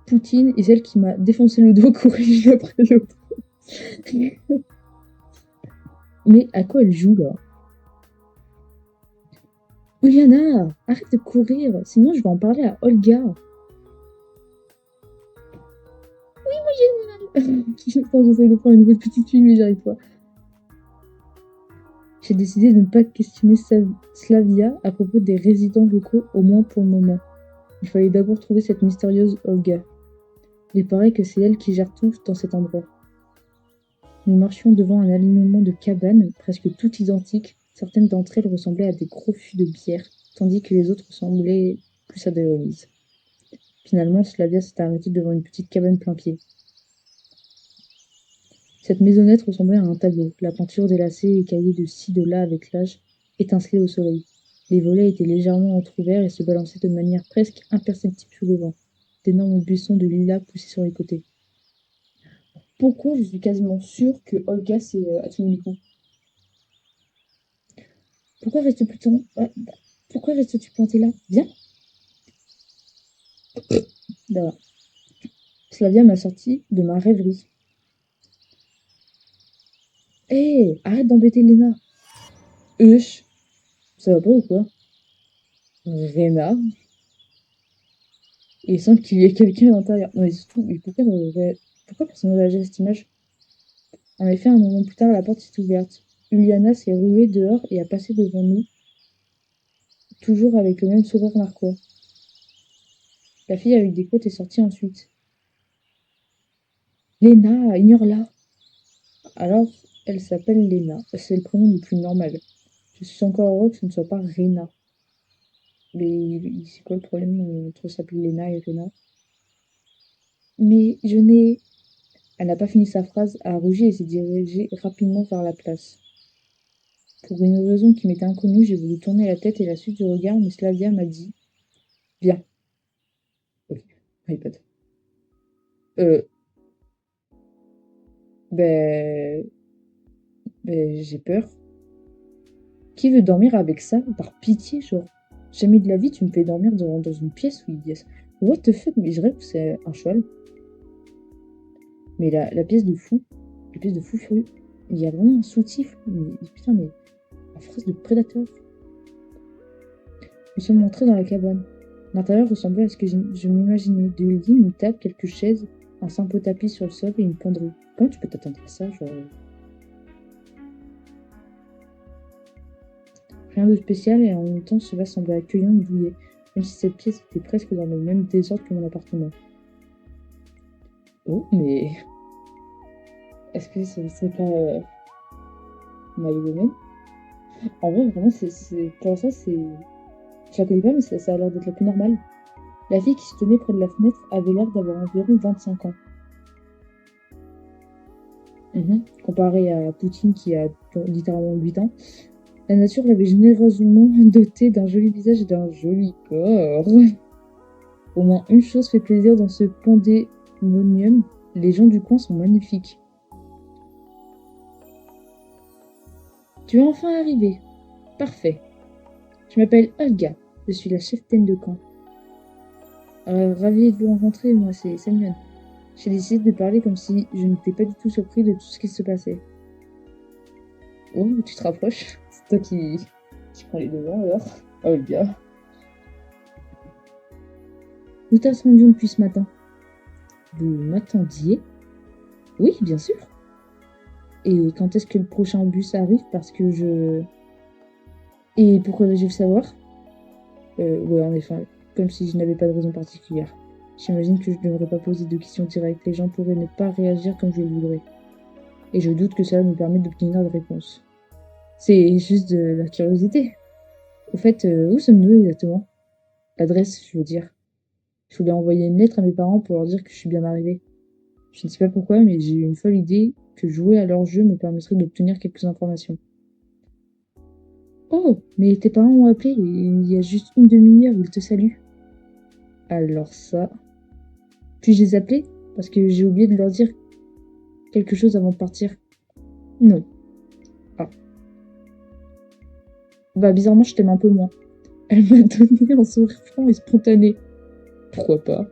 Poutine est celle qui m'a défoncé le dos courir après l'autre. Mais à quoi elle joue là? Uliana, arrête de courir, sinon je vais en parler à Olga. Putain, j'essaie de faire une nouvelle petite fille, mais j'arrive pas. J'ai décidé de ne pas questionner Slavia à propos des résidents locaux, au moins pour le moment. Il fallait d'abord trouver cette mystérieuse Olga. Il paraît que c'est elle qui gère tout dans cet endroit. Nous marchions devant un alignement de cabanes, presque toutes identiques. Certaines d'entre elles ressemblaient à des gros fûts de bière, tandis que les autres ressemblaient plus à des remises. Finalement, Slavia s'était arrêtée devant une petite cabane plein pied. Cette maisonnette ressemblait à un tableau. La peinture délacée, écaillée de ci, de là avec l'âge, étincelait au soleil. Les volets étaient légèrement entr'ouverts et se balançaient de manière presque imperceptible sous le vent. D'énormes buissons de lilas poussaient sur les côtés. Pourquoi je suis quasiment sûre que Olga, c'est Hatsune Miku? Pourquoi pourquoi restes-tu planté là? Viens! D'accord. Slavia m'a sorti de ma rêverie. Hé, arrête d'embêter Léna! Huch! Ça va pas ou quoi? Rena? Il semble qu'il y ait quelqu'un à l'intérieur. Non, mais surtout, mais pourquoi personne n'a réagi à cette image? En effet, un moment plus tard, la porte s'est ouverte. Uliana s'est ruée dehors et a passé devant nous, toujours avec le même sourire narquois. La fille avec des côtes est sortie ensuite. Léna, ignore-la! Alors, elle s'appelle Léna. C'est le prénom le plus normal. Je suis encore heureux que ce ne soit pas Rena. Mais c'est quoi le problème entre s'appeler Léna et Rena? Mais je n'ai... Elle n'a pas fini sa phrase, a rougi et s'est dirigée rapidement vers la place. Pour une raison qui m'était inconnue, j'ai voulu tourner la tête et la suite du regard, mais Slavia m'a dit Viens. Ok, iPad. Euh, ben, j'ai peur. Qui veut dormir avec ça? Par pitié, genre. Jamais de la vie, tu me fais dormir dans une pièce où il y a... What the fuck? Mais je rêve que c'est un cheval. Mais la pièce de fou, la pièce de fou furieux, il y a vraiment un soutif. Mais putain, mais la phrase de prédateur. Nous sommes entrés dans la cabane. L'intérieur ressemblait à ce que je m'imaginais. Deux lits, une table, quelques chaises, un simple tapis sur le sol et une penderie. Comment tu peux t'attendre à ça, genre... Rien de spécial et en même temps cela semblait accueillant et douillet, même si cette pièce était presque dans le même désordre que mon appartement. Oh, mais... Est-ce que ce ne serait pas... My Woman? En vrai, vraiment, pour l'instant, c'est... Je la connais pas, mais ça a l'air d'être la plus normale. La fille qui se tenait près de la fenêtre avait l'air d'avoir environ 25 ans. Comparé à Poutine qui a littéralement 8 ans, la nature l'avait généreusement dotée d'un joli visage et d'un joli corps. Au moins une chose fait plaisir dans ce pandémonium, les gens du coin sont magnifiques. Tu es enfin arrivé. Parfait. Je m'appelle Olga, je suis la cheftaine de camp. Ravie de vous rencontrer, moi c'est Samuel. J'ai décidé de parler comme si je n'étais pas du tout surpris de tout ce qui se passait. Oh, tu te rapproches. C'est toi qui prends les devants alors. Olga. Nous t'attendions depuis ce matin. Vous m'attendiez? Oui, bien sûr. Et quand est-ce que le prochain bus arrive? Parce que je... Et pourquoi vais-je le savoir? Ouais, en effet, comme si je n'avais pas de raison particulière. J'imagine que je ne devrais pas poser de questions directes. Les gens pourraient ne pas réagir comme je le voudrais. Et je doute que cela me permette d'obtenir des réponses. C'est juste de la curiosité. Au fait, où sommes-nous exactement? L'adresse, je veux dire. Je voulais envoyer une lettre à mes parents pour leur dire que je suis bien arrivée. Je ne sais pas pourquoi, mais j'ai eu une folle idée que jouer à leur jeu me permettrait d'obtenir quelques informations. Oh, mais tes parents m'ont appelé il y a juste une demi-heure, ils te saluent. Alors ça... Puis-je les appeler? Parce que j'ai oublié de leur dire quelque chose avant de partir. Non. Ah. Bah, bizarrement, je t'aime un peu moins. Elle m'a donné un sourire franc et spontané. Pourquoi pas?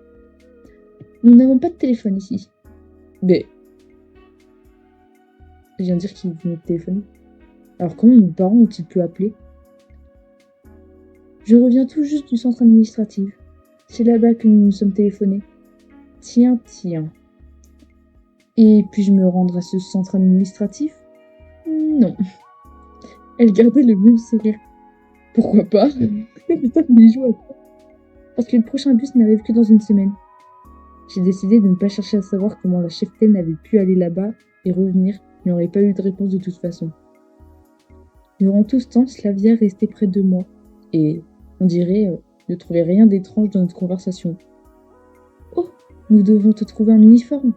Nous n'avons pas de téléphone ici. Mais... Je viens de dire qu'il venait de téléphoner. Alors comment mes parents ont-ils pu appeler? Je reviens tout juste du centre administratif. C'est là-bas que nous nous sommes téléphonés. Tiens. Et puis-je me rendre à ce centre administratif? Non. Elle gardait le même sourire. Pourquoi pas? Putain, mais il joue à quoi? Parce que le prochain bus n'arrive que dans une semaine. J'ai décidé de ne pas chercher à savoir comment la cheftaine avait pu aller là-bas et revenir. Il n'y aurait pas eu de réponse de toute façon. Durant tout ce temps, Slavia restait près de moi. Et, on dirait, ne trouvait rien d'étrange dans notre conversation. Oh, nous devons te trouver un uniforme.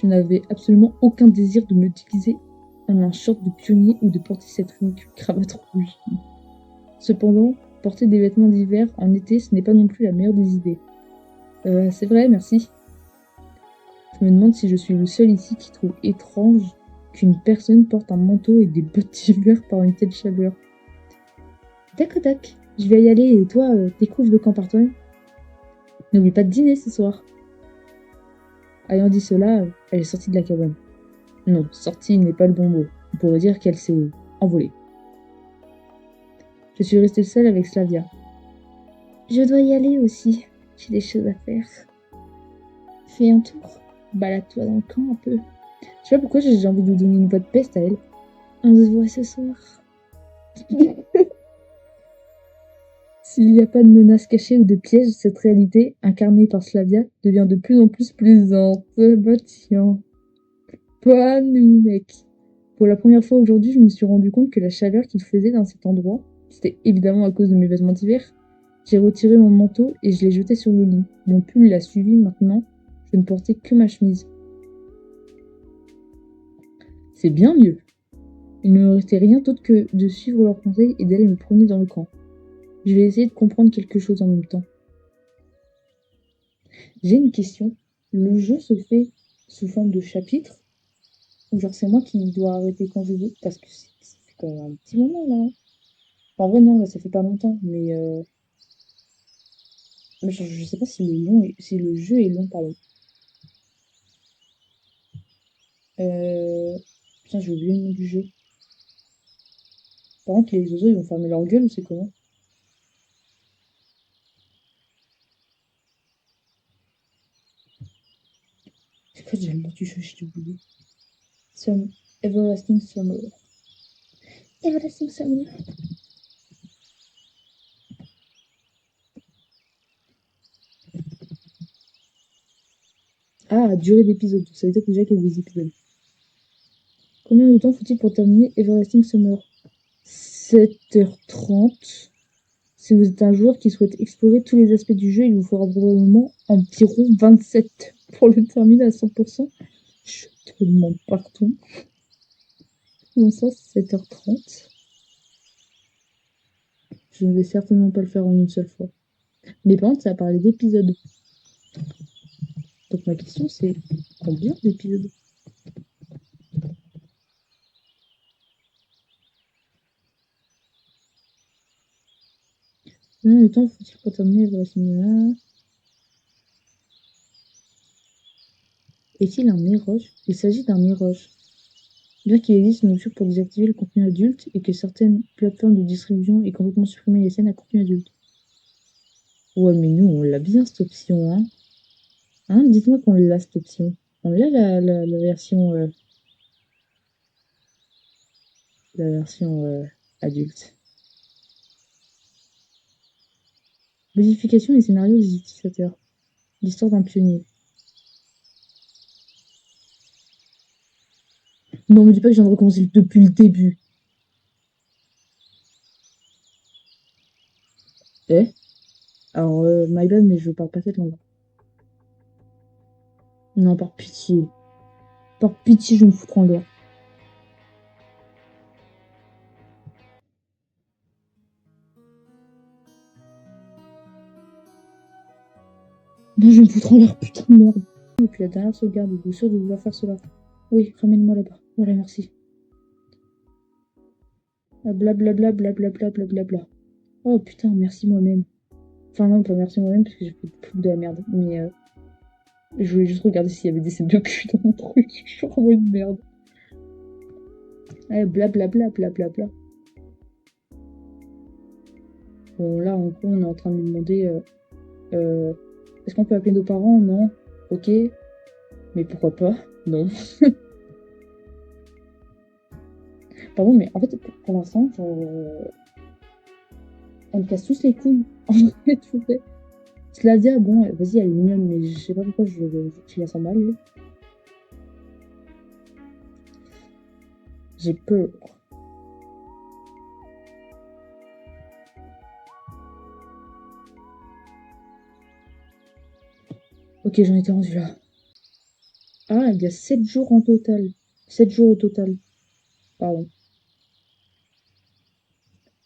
Je n'avais absolument aucun désir de me déguiser en un short de pionnier ou de porter cette ridicule cravate rouge. Cependant, porter des vêtements d'hiver en été, ce n'est pas non plus la meilleure des idées. C'est vrai, merci. Je me demande si je suis le seul ici qui trouve étrange qu'une personne porte un manteau et des bottes d'hiver par une telle chaleur. D'accord, je vais y aller et toi, découvre le camp par toi. N'oublie pas de dîner ce soir. Ayant dit cela, elle est sortie de la cabane. Non, sortie n'est pas le bon mot. On pourrait dire qu'elle s'est envolée. Je suis restée seule avec Slavia. Je dois y aller aussi. J'ai des choses à faire. Fais un tour. Balade-toi dans le camp un peu. Je sais pas pourquoi j'ai envie de donner une voix de peste à elle. On se voit ce soir. S'il n'y a pas de menace cachée ou de piège, cette réalité, incarnée par Slavia, devient de plus en plus plaisante. Bah tiens. Pas nous, mec. Pour la première fois aujourd'hui, je me suis rendu compte que la chaleur qu'il faisait dans cet endroit, c'était évidemment à cause de mes vêtements d'hiver. J'ai retiré mon manteau et je l'ai jeté sur le lit. Mon pull l'a suivi maintenant. Je ne portais que ma chemise. C'est bien mieux. Il ne me restait rien d'autre que de suivre leurs conseils et d'aller me promener dans le camp. Je vais essayer de comprendre quelque chose en même temps. J'ai une question. Le jeu se fait sous forme de chapitre ou genre c'est moi qui dois arrêter quand je veux parce que ça fait quand même un petit moment là. En vrai non, là, ça fait pas longtemps, mais genre, je sais pas si le jeu est long, pardon. Euh... Putain, j'ai oublié le nom du jeu. Par contre, les oiseaux ils vont fermer leur gueule ou c'est comment? C'est quoi déjà le nom du jeu? J'ai oublié. Some Everlasting Summer. Everlasting Summer. Ah, durée d'épisode. Ça veut dire déjà qu'il y a des épisodes. Combien de temps faut-il pour terminer Everlasting Summer? 7h30. Si vous êtes un joueur qui souhaite explorer tous les aspects du jeu, il vous faudra probablement environ 27 pour le terminer à 100%. Je te demande pardon. Comment ça, 7h30? Je ne vais certainement pas le faire en une seule fois. Mais par contre, ça a parlé d'épisodes. Donc ma question c'est combien d'épisodes? Combien de temps faut-il pour terminer Everlasting? Est-il un mirage? Il s'agit d'un mirage. Bien qu'il existe une option pour désactiver le contenu adulte et que certaines plateformes de distribution aient complètement supprimé les scènes à contenu adulte. Ouais, mais nous, on l'a bien cette option, hein. Hein, dites-moi qu'on l'a cette option. On l'a la version adulte. Modification des scénarios des utilisateurs. L'histoire d'un pionnier. Non, me dis pas que je viens de recommencer depuis le début. Eh? Alors, my bad, mais je parle pas cette langue. Non, par pitié. Par pitié, je vais me foutre en l'air. Non, je vais me foutre en l'air, putain de merde. Et puis la dernière sauvegarde, êtes-vous sûr de vouloir faire cela? Oui, ramène-moi là-bas. Voilà, merci. Blablabla, blablabla, blablabla. Oh putain, merci moi-même. Enfin non, pas merci moi-même parce que j'ai fait de la merde. Mais je voulais juste regarder s'il y avait des scènes de cul dans mon truc. Je suis vraiment une merde. Blablabla, blablabla. Bon, là, en gros, on est en train de lui demander euh, est-ce qu'on peut appeler nos parents? Non. Ok. Mais pourquoi pas? Non. Pardon, mais en fait, pour l'instant, genre, on me casse tous les couilles. En fait, tout fait. Slavia, bon, vas-y, elle est mignonne, mais je sais pas pourquoi je la sens mal. J'ai peur. Ok, j'en étais rendu là. Ah, il y a 7 jours en total. 7 jours au total. Pardon.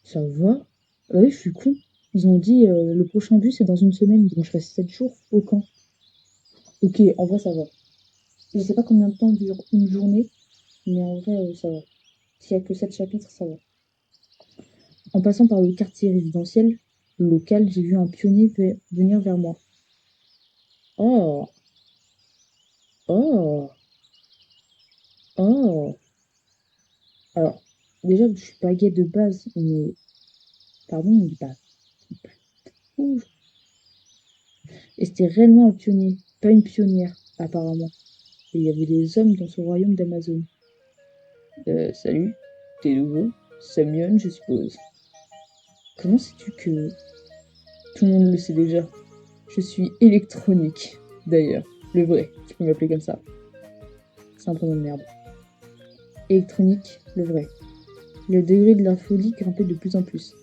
Ça va? Ah oui, je suis con. Ils ont dit le prochain bus c'est dans une semaine, donc je reste 7 jours au camp. Ok, en vrai, ça va. Je sais pas combien de temps dure une journée, mais en vrai, ça va. S'il y a que 7 chapitres, ça va. En passant par le quartier résidentiel local, j'ai vu un pionnier venir vers moi. Oh, oh, oh. Alors, déjà, je suis pas gay de base, mais pardon, il est pas ouf. Et c'était réellement un pionnier, pas une pionnière, apparemment. Et il y avait des hommes dans ce royaume d'Amazon. Salut, t'es nouveau? Samion, je suppose. Comment sais-tu que tout le monde le sait déjà? Je suis électronique, d'ailleurs. Le vrai, tu peux m'appeler comme ça. C'est un prénom de merde. Électronique, le vrai. Le degré de la folie grimpait de plus en plus.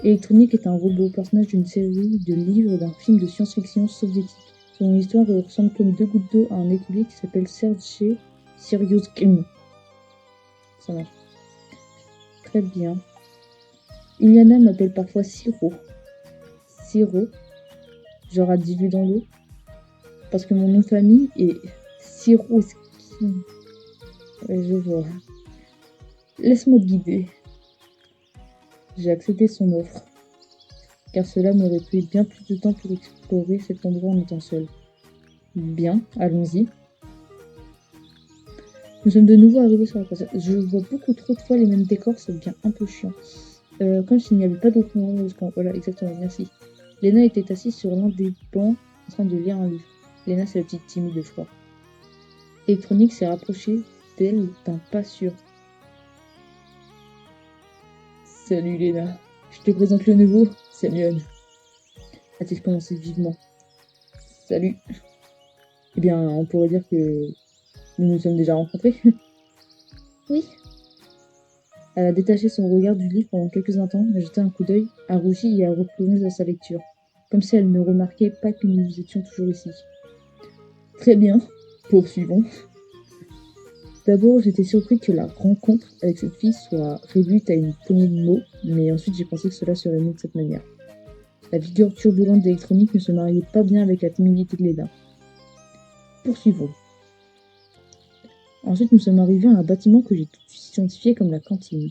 Électronique est un robot, personnage d'une série de livres d'un film de science-fiction soviétique. Son histoire ressemble comme deux gouttes d'eau à un écolier qui s'appelle Sergei Siriuskin. Ça marche. Très bien. Iliana m'appelle parfois Siro. Siro, genre à diluer dans l'eau. Parce que mon nom de famille est Siroski. Ouais, je vois. Laisse-moi te guider. J'ai accepté son offre, car cela m'aurait pris bien plus de temps pour explorer cet endroit en étant seul. Bien, allons-y. Nous sommes de nouveau arrivés sur la passage. Je vois beaucoup trop de fois les mêmes décors, ça devient un peu chiant. Comme s'il n'y avait pas d'autre moment où voilà, exactement, merci. Léna était assise sur l'un des bancs en train de lire un livre. Léna, c'est la petite timide, je crois. Électronique s'est rapproché d'elle d'un pas sûr. Salut Léna, je te présente le nouveau, Samion. A-t-il commencé vivement. Salut. Eh bien, on pourrait dire que nous nous sommes déjà rencontrés. Oui. Elle a détaché son regard du livre pendant quelques instants, a jeté un coup d'œil, a rougi et a replongé dans sa lecture, comme si elle ne remarquait pas que nous étions toujours ici. Très bien, poursuivons. D'abord, j'étais surpris que la rencontre avec cette fille soit réduite à une poignée de mots, mais ensuite j'ai pensé que cela serait mieux de cette manière. La vigueur turbulente d'électronique ne se mariait pas bien avec la timidité de Léna. Poursuivons. Ensuite, nous sommes arrivés à un bâtiment que j'ai tout de suite identifié comme la cantine.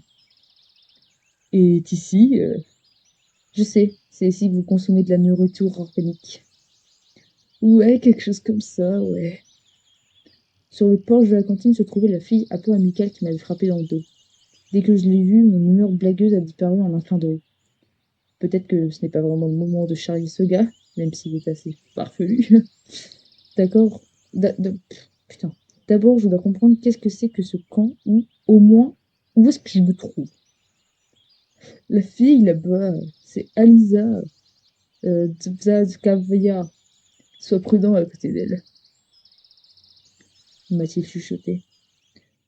Et ici, je sais, c'est ici que vous consommez de la nourriture organique. Ouais, quelque chose comme ça, ouais. Sur le porche de la cantine se trouvait la fille un peu amicale qui m'avait frappé dans le dos. Dès que je l'ai vue, mon humeur blagueuse a disparu en un clin d'œil. Peut-être que ce n'est pas vraiment le moment de charrier ce gars, même s'il est assez farfelu. D'accord. Putain. D'abord, je dois comprendre qu'est-ce que c'est que ce camp, ou au moins, où est-ce que je me trouve. La fille là-bas, c'est Alisa Dzadzkavaya. Sois prudent à côté d'elle, m'a-t-il chuchoté.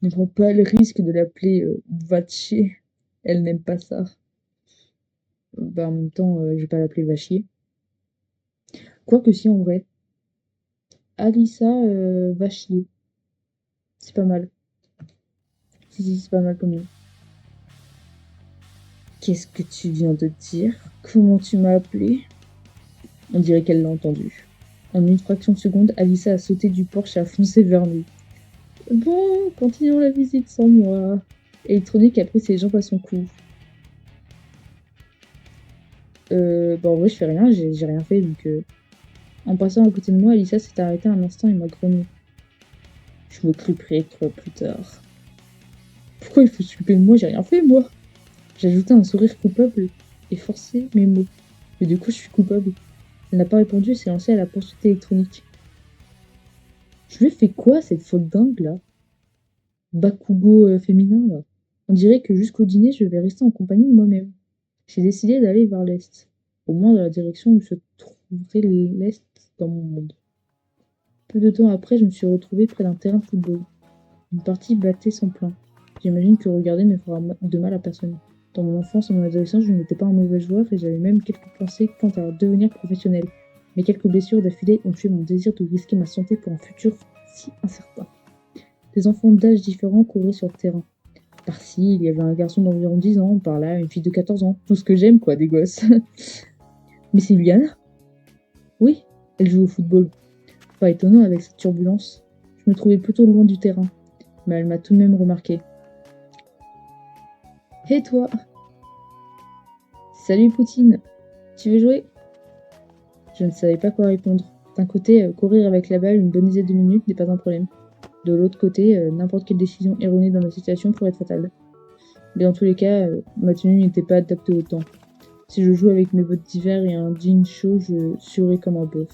Ne prends pas le risque de l'appeler Vaché. Elle n'aime pas ça. Bah, en même temps, je vais pas l'appeler Vachier. Quoique si, en vrai. Alissa Vachier. C'est pas mal. Si, c'est pas mal comme nom. Qu'est-ce que tu viens de dire? Comment tu m'as appelé? On dirait qu'elle l'a entendu. En une fraction de seconde, Alissa a sauté du porche et a foncé vers nous. Bon, continuons la visite sans moi. Électronique a pris ses jambes à son cou. Bah en vrai, je fais rien, j'ai rien fait, donc... En passant à côté de moi, Alissa s'est arrêtée un instant et m'a grogné. Je m'occuperai de toi plus tard. Pourquoi il faut s'occuper de moi? J'ai rien fait, moi. J'ajoutais un sourire coupable et forcé mes mots. Mais du coup, je suis coupable. Elle n'a pas répondu et s'est lancée à la poursuite électronique. Je lui ai fait quoi, cette folle dingue, là? Bakugo féminin, là. On dirait que jusqu'au dîner, je vais rester en compagnie de moi-même. J'ai décidé d'aller vers l'est, au moins dans la direction où se trouverait l'est dans mon monde. Peu de temps après, je me suis retrouvée près d'un terrain de football. Une partie battait son plein. J'imagine que regarder ne fera de mal à personne. Dans mon enfance et mon adolescence, je n'étais pas un mauvais joueur et j'avais même quelques pensées quant à devenir professionnel. Mais quelques blessures d'affilée ont tué mon désir de risquer ma santé pour un futur si incertain. Des enfants d'âge différents couraient sur le terrain. Par-ci, il y avait un garçon d'environ 10 ans, par-là, une fille de 14 ans. Tout ce que j'aime, quoi, des gosses. Mais c'est Juliana? Oui, elle joue au football. Pas étonnant avec cette turbulence. Je me trouvais plutôt loin du terrain, mais elle m'a tout de même remarqué. Hé toi! Salut Poutine! Tu veux jouer? Je ne savais pas quoi répondre. D'un côté, courir avec la balle une bonne dizaine de minutes n'est pas un problème. De l'autre côté, n'importe quelle décision erronée dans ma situation pourrait être fatale. Mais dans tous les cas, ma tenue n'était pas adaptée au temps. Si je joue avec mes bottes d'hiver et un jean chaud, je suerais comme un bœuf.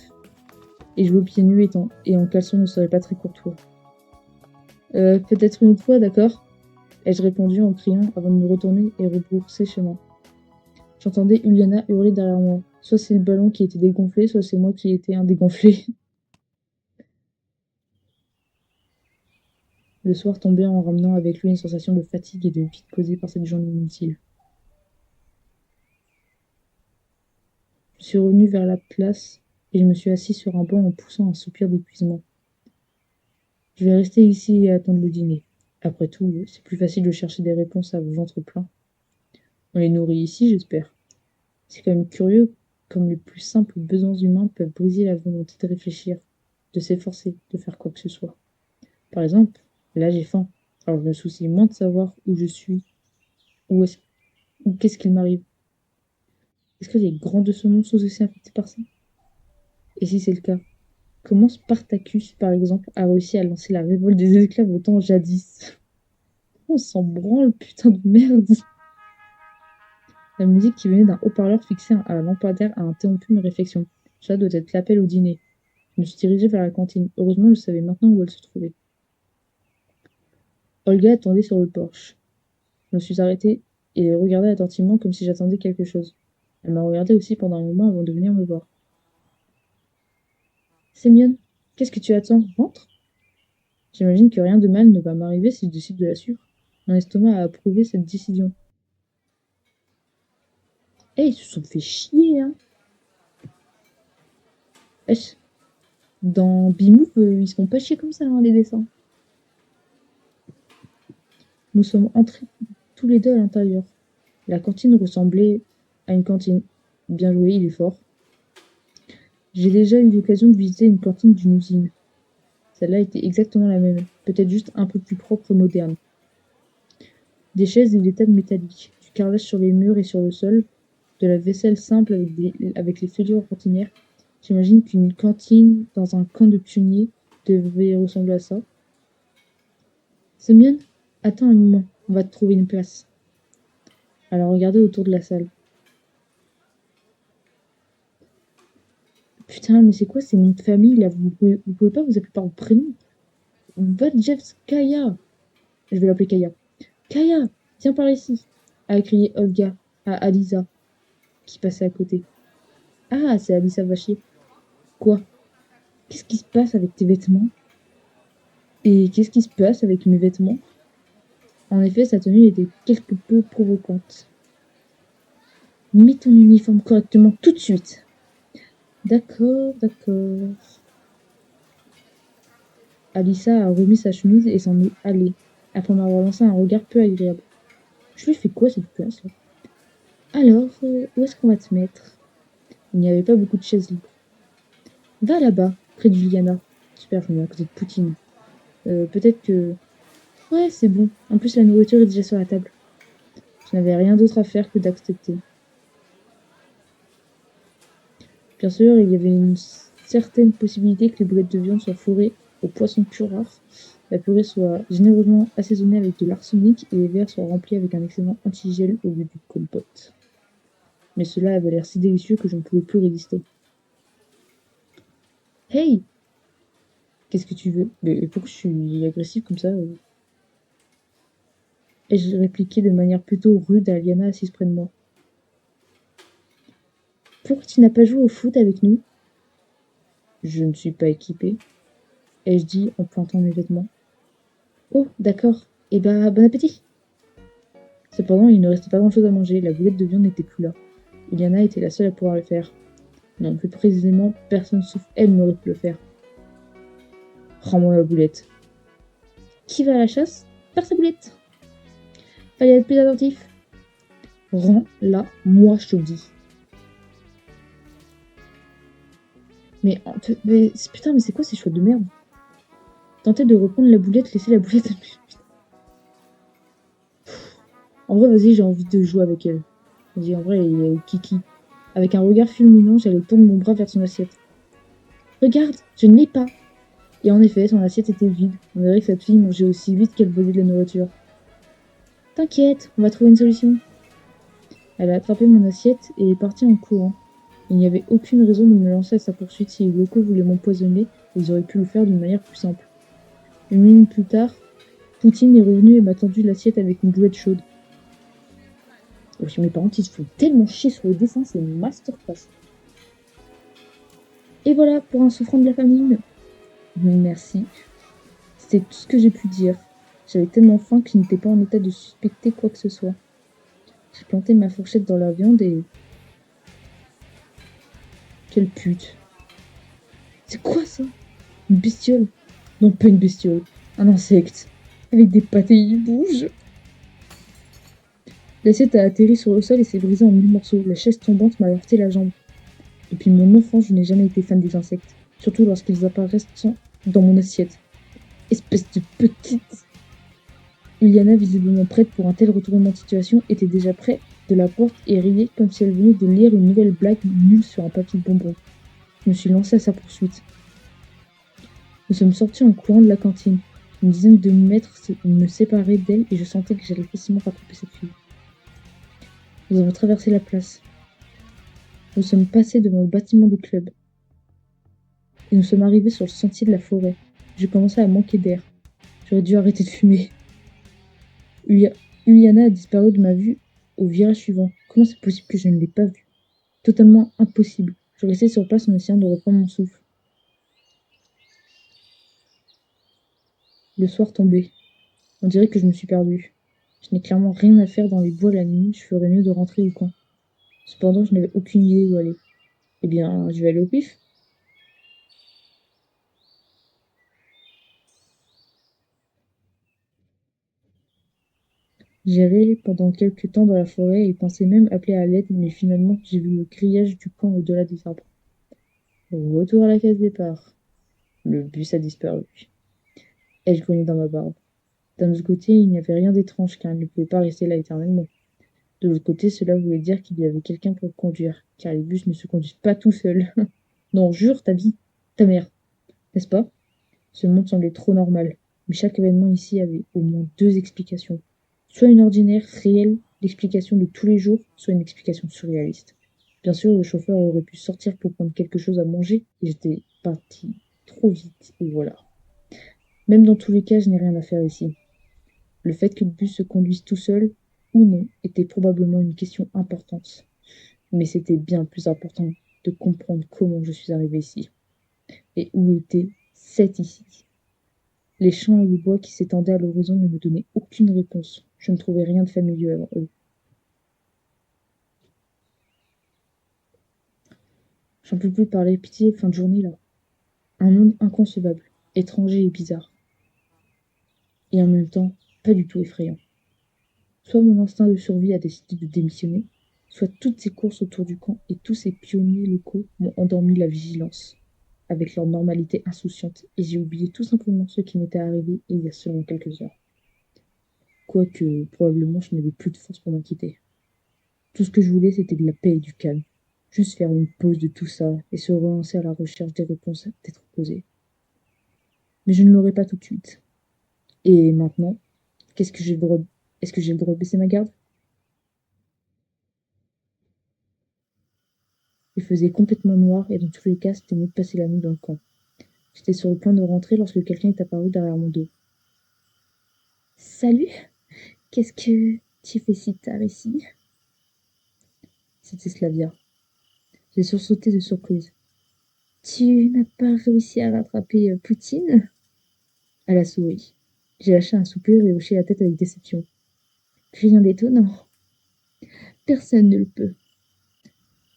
Et jouer pieds nus et en caleçon ne serait pas très courtois. Peut-être une autre fois, d'accord? Ai-je répondu en criant avant de me retourner et rebrousser chemin. J'entendais Uliana hurler derrière moi. Soit c'est le ballon qui était dégonflé, soit c'est moi qui étais un dégonflé. Le soir tombait en ramenant avec lui une sensation de fatigue et de vide causée par cette journée inutile. Je suis revenu vers la place et je me suis assis sur un banc en poussant un soupir d'épuisement. Je vais rester ici et attendre le dîner. Après tout, c'est plus facile de chercher des réponses à ventre plein. On les nourrit ici, j'espère. C'est quand même curieux comme les plus simples besoins humains peuvent briser la volonté de réfléchir, de s'efforcer, de faire quoi que ce soit. Par exemple, là j'ai faim, alors je me soucie moins de savoir où je suis, ou qu'est-ce qu'il m'arrive. Est-ce que les grands de ce monde sont aussi affectés par ça? Et si c'est le cas, comment Spartacus, par exemple, a réussi à lancer la révolte des esclaves au temps jadis? On s'en branle, putain de merde! La musique qui venait d'un haut-parleur fixé à un lampadaire a interrompu mes réflexions. Ça doit être l'appel au dîner. Je me suis dirigée vers la cantine. Heureusement, je savais maintenant où elle se trouvait. Olga attendait sur le porche. Je me suis arrêtée et regardée attentivement comme si j'attendais quelque chose. Elle m'a regardée aussi pendant un moment avant de venir me voir. Sémione, qu'est-ce que tu attends? Rentre? J'imagine que rien de mal ne va m'arriver si je décide de la suivre. Mon estomac a approuvé cette décision. Eh, ils se sont fait chier, hein! Wesh, dans Bimove, ils se font pas chier comme ça, hein, les dessins. Nous sommes entrés tous les deux à l'intérieur. La cantine ressemblait à une cantine. Bien joué, il est fort. J'ai déjà eu l'occasion de visiter une cantine d'une usine. Celle-là était exactement la même, peut-être juste un peu plus propre et moderne. Des chaises et des tables métalliques, du carrelage sur les murs et sur le sol, de la vaisselle simple avec les fêlures cantinières. J'imagine qu'une cantine dans un camp de pionniers devait ressembler à ça. Semyon, attends un moment, on va te trouver une place. Elle a regardé autour de la salle. Putain, mais c'est quoi ces noms de famille là? Vous pouvez pas vous appeler par votre prénom? Vadjevskaya. Je vais l'appeler Kaya. Kaya, viens par ici, a crié Olga à Alisa, qui passait à côté. Ah, c'est Alisa Vachier. Quoi? Qu'est-ce qui se passe avec tes vêtements? Et qu'est-ce qui se passe avec mes vêtements? En effet, sa tenue était quelque peu provocante. Mets ton uniforme correctement tout de suite. D'accord, d'accord. Alissa a remis sa chemise et s'en est allée, après m'avoir lancé un regard peu agréable. Je lui fais quoi cette place là? Alors, où est-ce qu'on va te mettre? Il n'y avait pas beaucoup de chaises libres. Va là-bas, près de Juliana. Super, je me mets à côté de Poutine. Peut-être que... Ouais, c'est bon. En plus, la nourriture est déjà sur la table. Je n'avais rien d'autre à faire que d'accepter. Bien sûr, il y avait une certaine possibilité que les boulettes de viande soient fourrées au poisson curare, la purée soit généreusement assaisonnée avec de l'arsenic et les verres soient remplis avec un excellent antigel au lieu du compote. Mais cela avait l'air si délicieux que je ne pouvais plus résister. Hey! Qu'est-ce que tu veux? Mais pourquoi je suis agressive comme ça? Ai-je répliqué de manière plutôt rude à Liana assise près de moi. Pourquoi tu n'as pas joué au foot avec nous? Je ne suis pas équipée, ai-je dit en pointant mes vêtements. Oh, d'accord. Eh ben, bon appétit! Cependant, il ne restait pas grand-chose à manger, la boulette de viande n'était plus là. Iliana était la seule à pouvoir le faire. Non, plus précisément, personne sauf elle n'aurait pu le faire. Rends-moi ma boulette. Qui va à la chasse perd sa boulette. Fallait être plus attentif. Rends-la, moi je te le dis. Putain, mais c'est quoi ces choix de merde? Tenter de reprendre la boulette, laisser la boulette. En vrai, vas-y, j'ai envie de jouer avec elle. Vas-y, en vrai, il y a Kiki. Avec un regard fulminant, j'allais tendre mon bras vers son assiette. Regarde, je ne l'ai pas. Et en effet, son assiette était vide. On dirait que cette fille mangeait aussi vite qu'elle volait de la nourriture. T'inquiète, on va trouver une solution. Elle a attrapé mon assiette et est partie en courant. Il n'y avait aucune raison de me lancer à sa poursuite. Si les locaux voulaient m'empoisonner, ils auraient pu le faire d'une manière plus simple. Une minute plus tard, Poutine est revenu et m'a tendu l'assiette avec une bouette chaude. Oh, mes parents, ils se font tellement chier sur le dessin, c'est une masterclass. Et voilà pour un souffrant de la famine. Merci. C'était tout ce que j'ai pu dire. J'avais tellement faim que je n'étais pas en état de suspecter quoi que ce soit. J'ai planté ma fourchette dans la viande et... Quelle pute. C'est quoi ça? Une bestiole? Non, pas une bestiole. Un insecte. Avec des pattes et il bouge. L'assiette a atterri sur le sol et s'est brisée en mille morceaux. La chaise tombante m'a heurté la jambe. Depuis mon enfance, je n'ai jamais été fan des insectes. Surtout lorsqu'ils apparaissent dans mon assiette. Espèce de petite... Uliana, visiblement prête pour un tel retournement de situation, était déjà près de la porte et riait comme si elle venait de lire une nouvelle blague nulle sur un papier de bonbons. Je me suis lancé à sa poursuite. Nous sommes sortis en courant de la cantine. Une dizaine de mètres me séparaient d'elle et je sentais que j'allais facilement rattraper cette fille. Nous avons traversé la place. Nous sommes passés devant le bâtiment des clubs. Et nous sommes arrivés sur le sentier de la forêt. J'ai commencé à manquer d'air. J'aurais dû arrêter de fumer. Uliana a disparu de ma vue au virage suivant. Comment c'est possible que je ne l'ai pas vue? Totalement impossible. Je restais sur place en essayant de reprendre mon souffle. Le soir tombait. On dirait que je me suis perdue. Je n'ai clairement rien à faire dans les bois la nuit, je ferais mieux de rentrer au camp. Cependant, je n'avais aucune idée où aller. Eh bien, je vais aller au pif. J'errais pendant quelques temps dans la forêt et pensais même appeler à l'aide, mais finalement, j'ai vu le grillage du camp au-delà des arbres. Retour à la case départ. Le bus a disparu. Ai-je grogné dans ma barbe? D'un autre côté, il n'y avait rien d'étrange, car il ne pouvait pas rester là éternellement. De l'autre côté, cela voulait dire qu'il y avait quelqu'un pour le conduire, car les bus ne se conduisent pas tout seuls. Non, jure ta vie, ta mère, n'est-ce pas? Ce monde semblait trop normal, mais chaque événement ici avait au moins deux explications. Soit une ordinaire, réelle explication de tous les jours, soit une explication surréaliste. Bien sûr, le chauffeur aurait pu sortir pour prendre quelque chose à manger, et j'étais partie trop vite, et voilà. Même dans tous les cas, je n'ai rien à faire ici. Le fait que le bus se conduise tout seul, ou non, était probablement une question importante. Mais c'était bien plus important de comprendre comment je suis arrivée ici. Et où était cette ici? Les champs et les bois qui s'étendaient à l'horizon ne me donnaient aucune réponse. Je ne trouvais rien de familier avant eux. J'en peux plus parler, pitié, fin de journée là. Un monde inconcevable, étranger et bizarre. Et en même temps, pas du tout effrayant. Soit mon instinct de survie a décidé de démissionner, soit toutes ces courses autour du camp et tous ces pionniers locaux m'ont endormi la vigilance, avec leur normalité insouciante, et j'ai oublié tout simplement ce qui m'était arrivé il y a seulement quelques heures. Quoique, probablement, je n'avais plus de force pour m'en quitter. Tout ce que je voulais, c'était de la paix et du calme. Juste faire une pause de tout ça et se relancer à la recherche des réponses à t'être posées. Mais je ne l'aurai pas tout de suite. Et maintenant, qu'est-ce que j'ai le droit... Est-ce que j'ai le droit de baisser ma garde? Il faisait complètement noir et dans tous les cas, c'était mieux de passer la nuit dans le camp. J'étais sur le point de rentrer lorsque quelqu'un est apparu derrière mon dos. Salut, qu'est-ce que tu fais si tard ici? C'était Slavia. J'ai sursauté de surprise. Tu n'as pas réussi à rattraper Poutine? Elle a souri. J'ai lâché un soupir et hoché la tête avec déception. Rien d'étonnant. Personne ne le peut.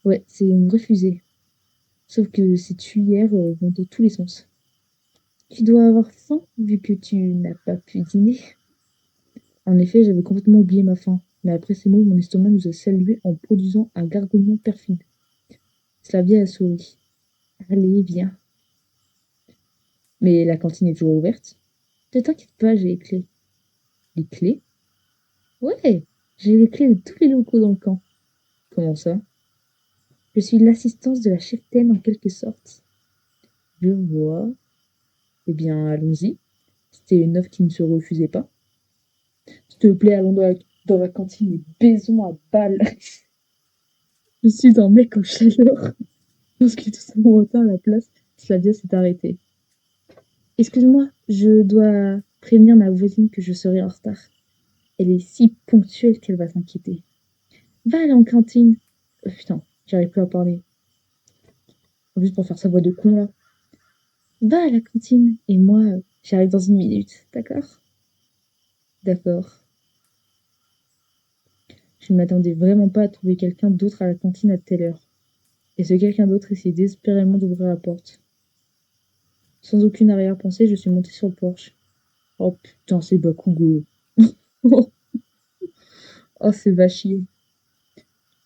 Ouais, c'est une refusée. Sauf que ces tuyères vont dans tous les sens. Tu dois avoir faim vu que tu n'as pas pu dîner. En effet, j'avais complètement oublié ma faim, mais après ces mots, mon estomac nous a salués en produisant un gargouillement perfide. Slavia a souri. Allez, viens. Mais la cantine est toujours ouverte. Ne t'inquiète pas, j'ai les clés. Les clés? Ouais, j'ai les clés de tous les locaux dans le camp. Comment ça? Je suis l'assistance de la cheftaine en quelque sorte. Je vois. Eh bien, allons-y. C'était une offre qui ne se refusait pas. S'il te plaît, allons dans la cantine et baisons à balle. Je suis un mec en chaleur. Lorsque tout ça me retint à la place, Slavia s'est arrêtée. Excuse-moi, je dois prévenir ma voisine que je serai en retard. Elle est si ponctuelle qu'elle va s'inquiéter. Va aller en cantine. Putain, j'arrive plus à parler. Juste pour faire sa voix de con là. Va à la cantine et moi, j'arrive dans 1 minute, d'accord? D'accord. Je ne m'attendais vraiment pas à trouver quelqu'un d'autre à la cantine à telle heure. Et ce quelqu'un d'autre essayait désespérément d'ouvrir la porte. Sans aucune arrière-pensée, je suis montée sur le porche. Oh putain, c'est Bakugo. Oh, c'est va chier.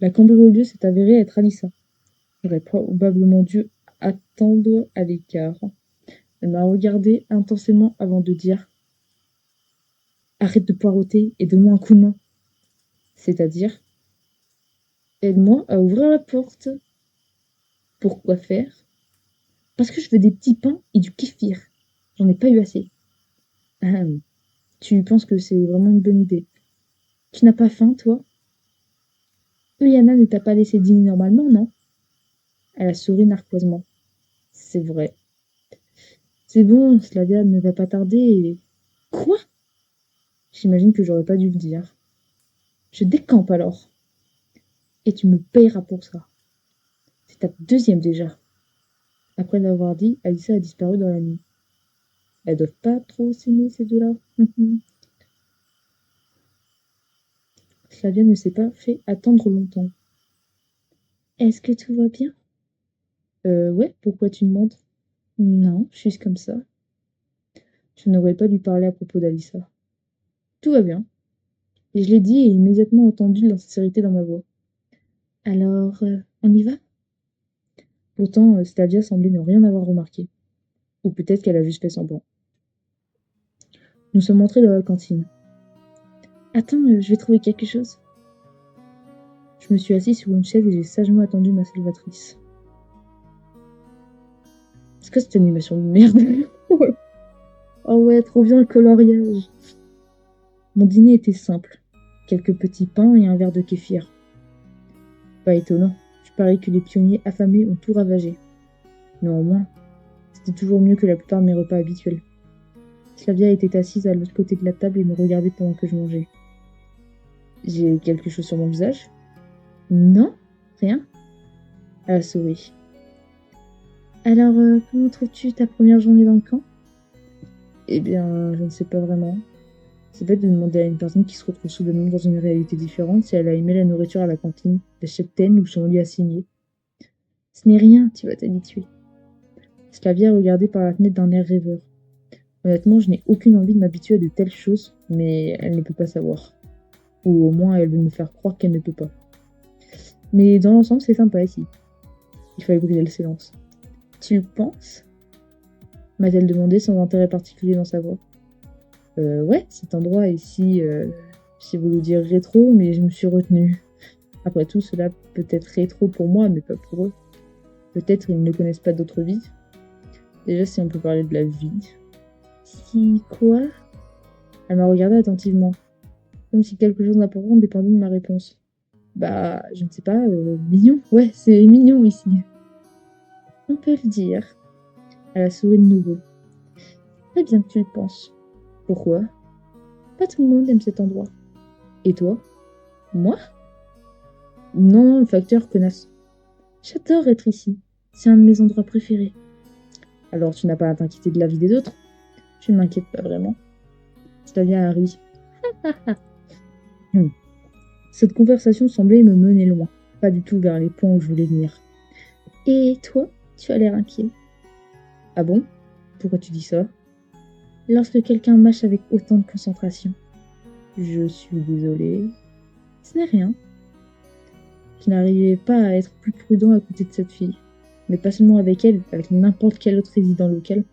La cambrioleuse s'est avérée être Anissa. J'aurais probablement dû attendre à l'écart. Elle m'a regardé intensément avant de dire arrête de poireauter et donne-moi un coup de main. C'est-à-dire aide-moi à ouvrir la porte. Pourquoi faire? Parce que je veux des petits pains et du kéfir. J'en ai pas eu assez. Ahem. Tu penses que c'est vraiment une bonne idée? Tu n'as pas faim, toi? Uyana ne t'a pas laissé dîner normalement, non? Elle a souri narquoisement. C'est vrai. C'est bon, Slavia ne va pas tarder et... Quoi? J'imagine que j'aurais pas dû le dire. Je décampe alors. Et tu me payeras pour ça. C'est ta deuxième déjà. Après l'avoir dit, Alissa a disparu dans la nuit. Elles doivent pas trop s'aimer, ces deux-là. Slavia ne s'est pas fait attendre longtemps. Est-ce que tout va bien? Ouais, pourquoi tu demandes? Non, juste comme ça. Je n'aurais pas dû parler à propos d'Alissa. Tout va bien. Et je l'ai dit et immédiatement entendu l'insincérité dans ma voix. Alors, on y va? Pourtant, Slavia semblait ne rien avoir remarqué. Ou peut-être qu'elle a juste fait semblant. Nous sommes entrés dans la cantine. Attends, je vais trouver quelque chose. Je me suis assis sur une chaise et j'ai sagement attendu ma salvatrice. C'est quoi cette animation de merde? Oh ouais, trop bien le coloriage. Mon dîner était simple. Quelques petits pains et un verre de kéfir. Pas étonnant, je parie que les pionniers affamés ont tout ravagé. Néanmoins, c'était toujours mieux que la plupart de mes repas habituels. Slavia était assise à l'autre côté de la table et me regardait pendant que je mangeais. J'ai quelque chose sur mon visage? Non, rien. Elle a souri. Alors, comment trouves-tu ta première journée dans le camp? Eh bien, je ne sais pas vraiment. C'est bête de demander à une personne qui se retrouve soudainement dans une réalité différente si elle a aimé la nourriture à la cantine, la cheptaine ou son lit assigné. Ce n'est rien, tu vas t'habituer. Slavia regardait par la fenêtre d'un air rêveur. Honnêtement, je n'ai aucune envie de m'habituer à de telles choses, mais elle ne peut pas savoir. Ou au moins, elle veut me faire croire qu'elle ne peut pas. Mais dans l'ensemble, c'est sympa ici. Il fallait briser le silence. Tu le penses? M'a-t-elle demandé sans intérêt particulier dans sa voix. Ouais, cet endroit ici, j'ai voulu dire rétro, mais je me suis retenue. Après tout, cela peut être rétro pour moi, mais pas pour eux. Peut-être ils ne connaissent pas d'autres vies. Déjà, si on peut parler de la vie. Si quoi? Elle m'a regardé attentivement, comme si quelque chose d'important dépendait de ma réponse. Bah, je ne sais pas, mignon. Ouais, c'est mignon ici. On peut le dire. Elle a souri de nouveau. Très bien que tu le penses. Pourquoi? Pas tout le monde aime cet endroit. Et toi? Moi? Non, le facteur, connasse. J'adore être ici. C'est un de mes endroits préférés. Alors tu n'as pas à t'inquiéter de la vie des autres? Je ne m'inquiète pas vraiment. Slavia a ri. Cette conversation semblait me mener loin, pas du tout vers les points où je voulais venir. Et toi, tu as l'air inquiet. Ah bon? Pourquoi tu dis ça? Lorsque quelqu'un mâche avec autant de concentration. Je suis désolée. Ce n'est rien. Je n'arrivais pas à être plus prudent à côté de cette fille. Mais pas seulement avec elle, avec n'importe quel autre résident local.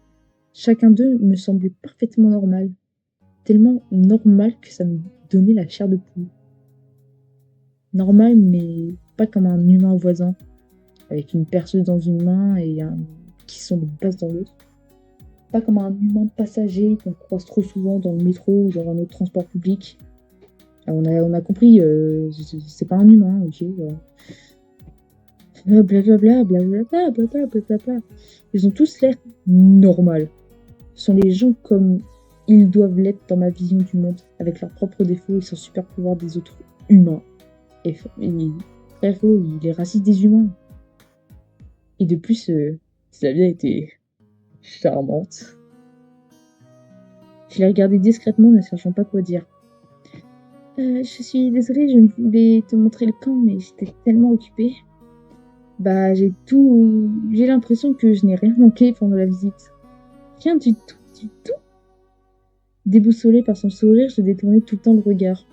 Chacun d'eux me semblait parfaitement normal. Tellement normal que ça me donnait la chair de poule. Normal, mais pas comme un humain voisin, avec une perceuse dans une main et un caisson de base dans l'autre. Pas comme un humain de passager qu'on croise trop souvent dans le métro ou dans un autre transport public. On a compris, c'est pas un humain, ok. Blablabla, blablabla, blablabla, blablabla. Ils ont tous l'air normal. Ce sont les gens comme ils doivent l'être dans ma vision du monde, avec leurs propres défauts et sans super pouvoir des autres humains. Et frérot, il est raciste des humains. Et de plus, Slavia était charmante. Je l'ai regardée discrètement, ne sachant pas quoi dire. Je suis désolée, je voulais te montrer le camp, mais j'étais tellement occupée. Bah, j'ai l'impression que je n'ai rien manqué pendant la visite. Rien du tout, du tout. Déboussolée par son sourire, je détournais tout le temps le regard.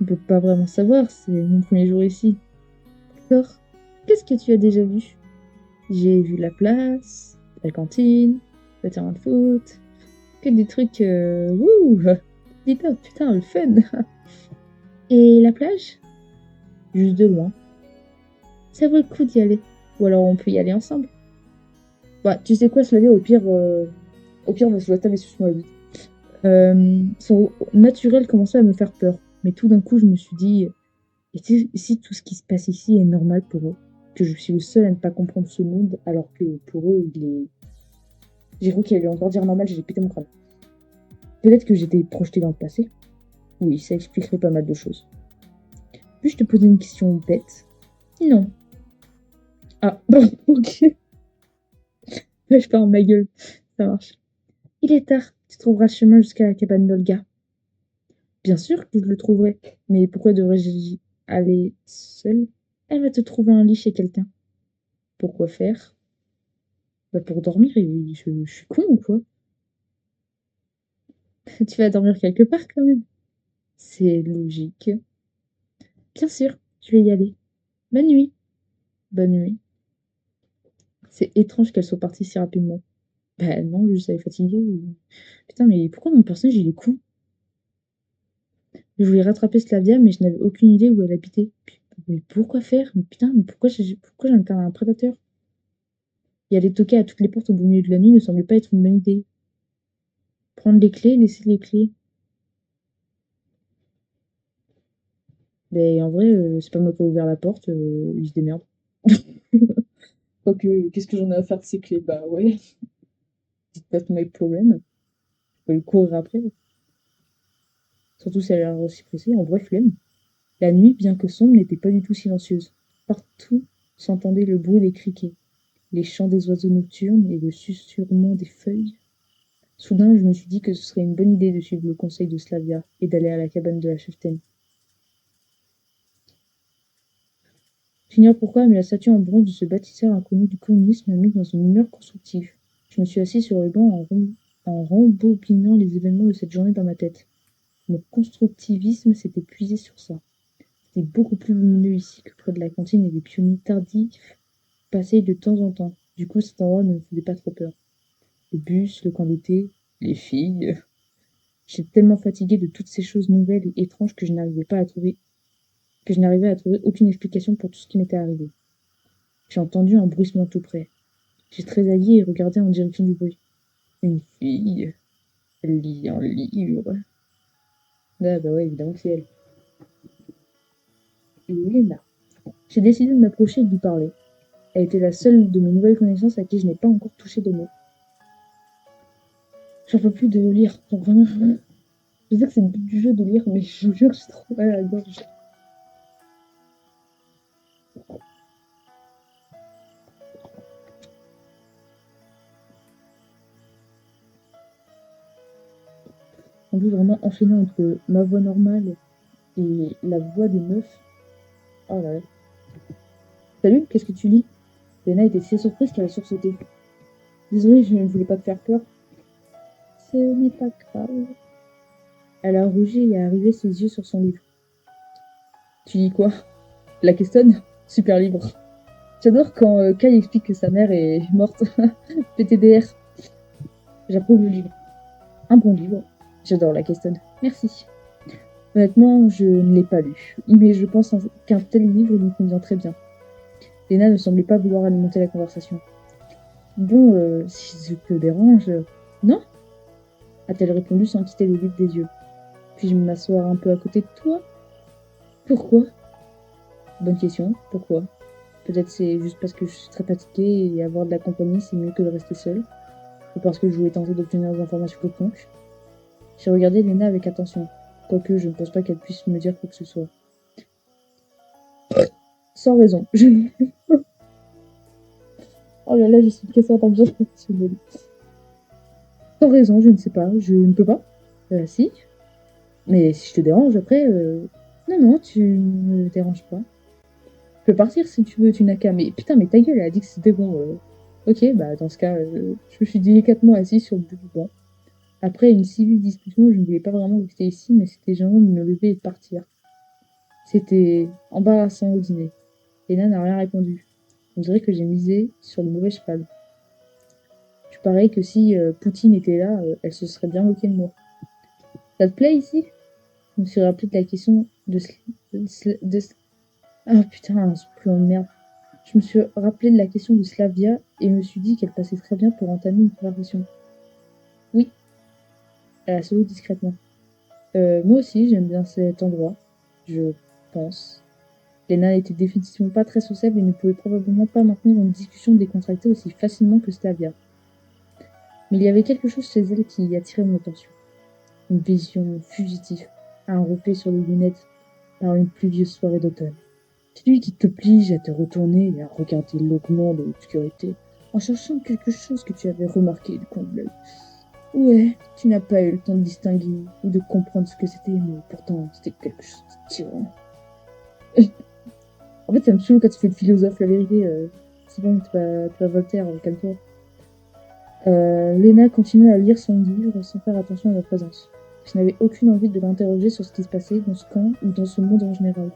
On peut pas vraiment savoir, c'est mon premier jour ici. D'accord. Qu'est-ce que tu as déjà vu? J'ai vu la place, la cantine, le terrain de foot, que des trucs, wouh! Dis-toi, putain, le fun! Et la plage? Juste de loin. Ça vaut le coup d'y aller. Ou alors on peut y aller ensemble. Bah, tu sais quoi, Slavia, au pire, on va se taper sur son avis. Son naturel commençait à me faire peur. Mais tout d'un coup, je me suis dit, et si tout ce qui se passe ici est normal pour eux, que je suis le seul à ne pas comprendre ce monde, alors que pour eux, il est... J'ai cru qu'il allait encore dire normal, j'ai pété mon crâne. Peut-être que j'étais projetée dans le passé. Oui, ça expliquerait pas mal de choses. Puis-je te poser une question bête? Non. Ah, bon, ok. Je pars ma gueule. Ça marche. Il est tard. Tu trouveras le chemin jusqu'à la cabane d'Olga. Bien sûr que je le trouverai. Mais pourquoi devrais-je y aller seule? Elle va te trouver un lit chez quelqu'un. Pourquoi faire? Bah pour dormir, et je suis con ou quoi? Tu vas dormir quelque part quand même. C'est logique. Bien sûr, je vais y aller. Bonne nuit. Bonne nuit. C'est étrange qu'elle soit partie si rapidement. Bah non, juste elle est fatiguée. Putain, mais pourquoi mon personnage il est con? Je voulais rattraper Slavia, mais je n'avais aucune idée où elle habitait. Mais pourquoi faire? Mais putain, mais pourquoi j'incarne un prédateur? Y aller toquer à toutes les portes au beau milieu de la nuit ne semblait pas être une bonne idée. Prendre les clés, laisser les clés. Mais en vrai, c'est pas moi qui ai ouvert la porte, il se démerde. Quoique, qu'est-ce que j'en ai à faire de ces clés? Bah ouais, c'est pas my problem. Je peux lui courir après. Surtout si elle a l'air aussi pressée. En vrai, flemme. La nuit, bien que sombre, n'était pas du tout silencieuse. Partout s'entendait le bruit des criquets, les chants des oiseaux nocturnes et le susurrement des feuilles. Soudain, je me suis dit que ce serait une bonne idée de suivre le conseil de Slavia et d'aller à la cabane de la cheftaine. J'ignore pourquoi, mais la statue en bronze de ce bâtisseur inconnu du communisme m'a mis dans une humeur constructive. Je me suis assis sur le banc en rembobinant les événements de cette journée dans ma tête. Mon constructivisme s'était puisé sur ça. C'était beaucoup plus lumineux ici que près de la cantine et des pionniers tardifs passaient de temps en temps. Du coup, cet endroit ne me faisait pas trop peur. Le bus, le camp d'été, les filles. J'étais tellement fatiguée de toutes ces choses nouvelles et étranges que je n'arrivais à trouver aucune explication pour tout ce qui m'était arrivé. J'ai entendu un bruissement tout près. J'ai tressailli et regardé en direction du bruit. Une fille. Elle lit un livre. Ah bah ouais, évidemment que c'est elle. Léna. J'ai décidé de m'approcher et de lui parler. Elle était la seule de mes nouvelles connaissances à qui je n'ai pas encore touché de mots. J'en peux plus de lire. Donc vraiment, je sais que c'est le but du jeu de lire, mais je vous jure, j'ai trop mal à la gorge. En plus, vraiment enchaîner entre ma voix normale et la voix des meufs. Oh là là. Salut, qu'est-ce que tu lis? Léna était si surprise qu'elle a sursauté. Désolée, je ne voulais pas te faire peur. Ce n'est pas grave. Elle a rougi et a arrivé ses yeux sur son livre. Tu dis quoi? La questonne? Super libre. J'adore quand Kai explique que sa mère est morte. PTDR. J'approuve le livre. Un bon livre. J'adore la questonne. Merci. Honnêtement, je ne l'ai pas lu, mais je pense qu'un tel livre lui convient très bien. Léna ne semblait pas vouloir alimenter la conversation. Bon, si je te dérange... Non? A-t-elle répondu sans quitter le livre des yeux. Puis-je m'asseoir un peu à côté de toi? Pourquoi? Bonne question. Pourquoi? Peut-être c'est juste parce que je suis très fatiguée et avoir de la compagnie, c'est mieux que de rester seule. Ou parce que je voulais tenter d'obtenir des informations quelconques. J'ai regardé Léna avec attention. Quoique, je ne pense pas qu'elle puisse me dire quoi que ce soit. Sans raison. Oh là là, je suis cassée d'ambiance professionnelle. Sans raison, je ne sais pas. Je ne peux pas. Si. Mais si je te dérange, après... Non, non, tu ne me déranges pas. Tu peux partir si tu veux, tu n'as qu'à... Mais putain, mais ta gueule, elle a dit que c'était bon. Ok, bah dans ce cas, je me suis délicatement assise sur le bout du banc. Après une si vive discussion, je ne voulais pas vraiment rester ici, mais c'était gênant de me lever et de partir. C'était embarrassant au dîner. Léna n'a rien répondu. On dirait que j'ai misé sur le mauvais cheval. Tu parais que si Poutine était là, elle se serait bien moquée de moi. Ça te plaît ici? Je me suis rappelé de la question de ah putain, ce plan de merde. Je me suis rappelé de la question de Slavia et me suis dit qu'elle passait très bien pour entamer une conversation. Oui, elle a souri discrètement. Moi aussi, j'aime bien cet endroit, je pense. Lena n'était définitivement pas très sociable et ne pouvait probablement pas maintenir une discussion décontractée aussi facilement que Slavia. Mais il y avait quelque chose chez elle qui attirait mon attention. Une vision fugitive, enroupée sur les lunettes par une pluvieuse soirée d'automne. Celui qui t'oblige à te retourner et à regarder longuement dans l'obscurité, en cherchant quelque chose que tu avais remarqué du coin de l'œil. Ouais, tu n'as pas eu le temps de distinguer ou de comprendre ce que c'était, mais pourtant c'était quelque chose de tyran. En fait, ça me saoule quand tu fais le philosophe, la vérité. C'est bon, t'es pas Voltaire, calme-toi. Léna continuait à lire son livre sans faire attention à ma présence. Je n'avais aucune envie de l'interroger sur ce qui se passait dans ce camp ou dans ce monde en général.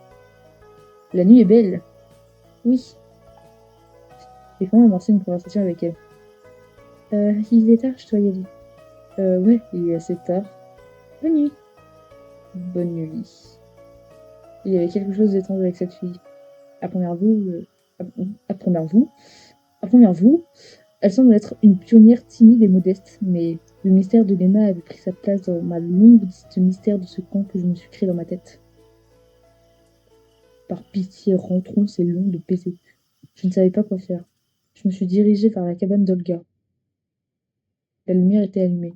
La nuit est belle. Oui. J'ai quand même amorcé une conversation avec elle. Il est tard, je dois y aller. Ouais, il est assez tard. Bonne nuit. Bonne nuit. Il y avait quelque chose d'étrange avec cette fille. À première vue, à première vue, à première vue, elle semble être une pionnière timide et modeste, mais le mystère de Léna avait pris sa place dans ma longue liste de mystères de ce camp que je me suis créé dans ma tête. Par pitié, rentrons, c'est long de baiser. Je ne savais pas quoi faire. Je me suis dirigée vers la cabane d'Olga. La lumière était allumée.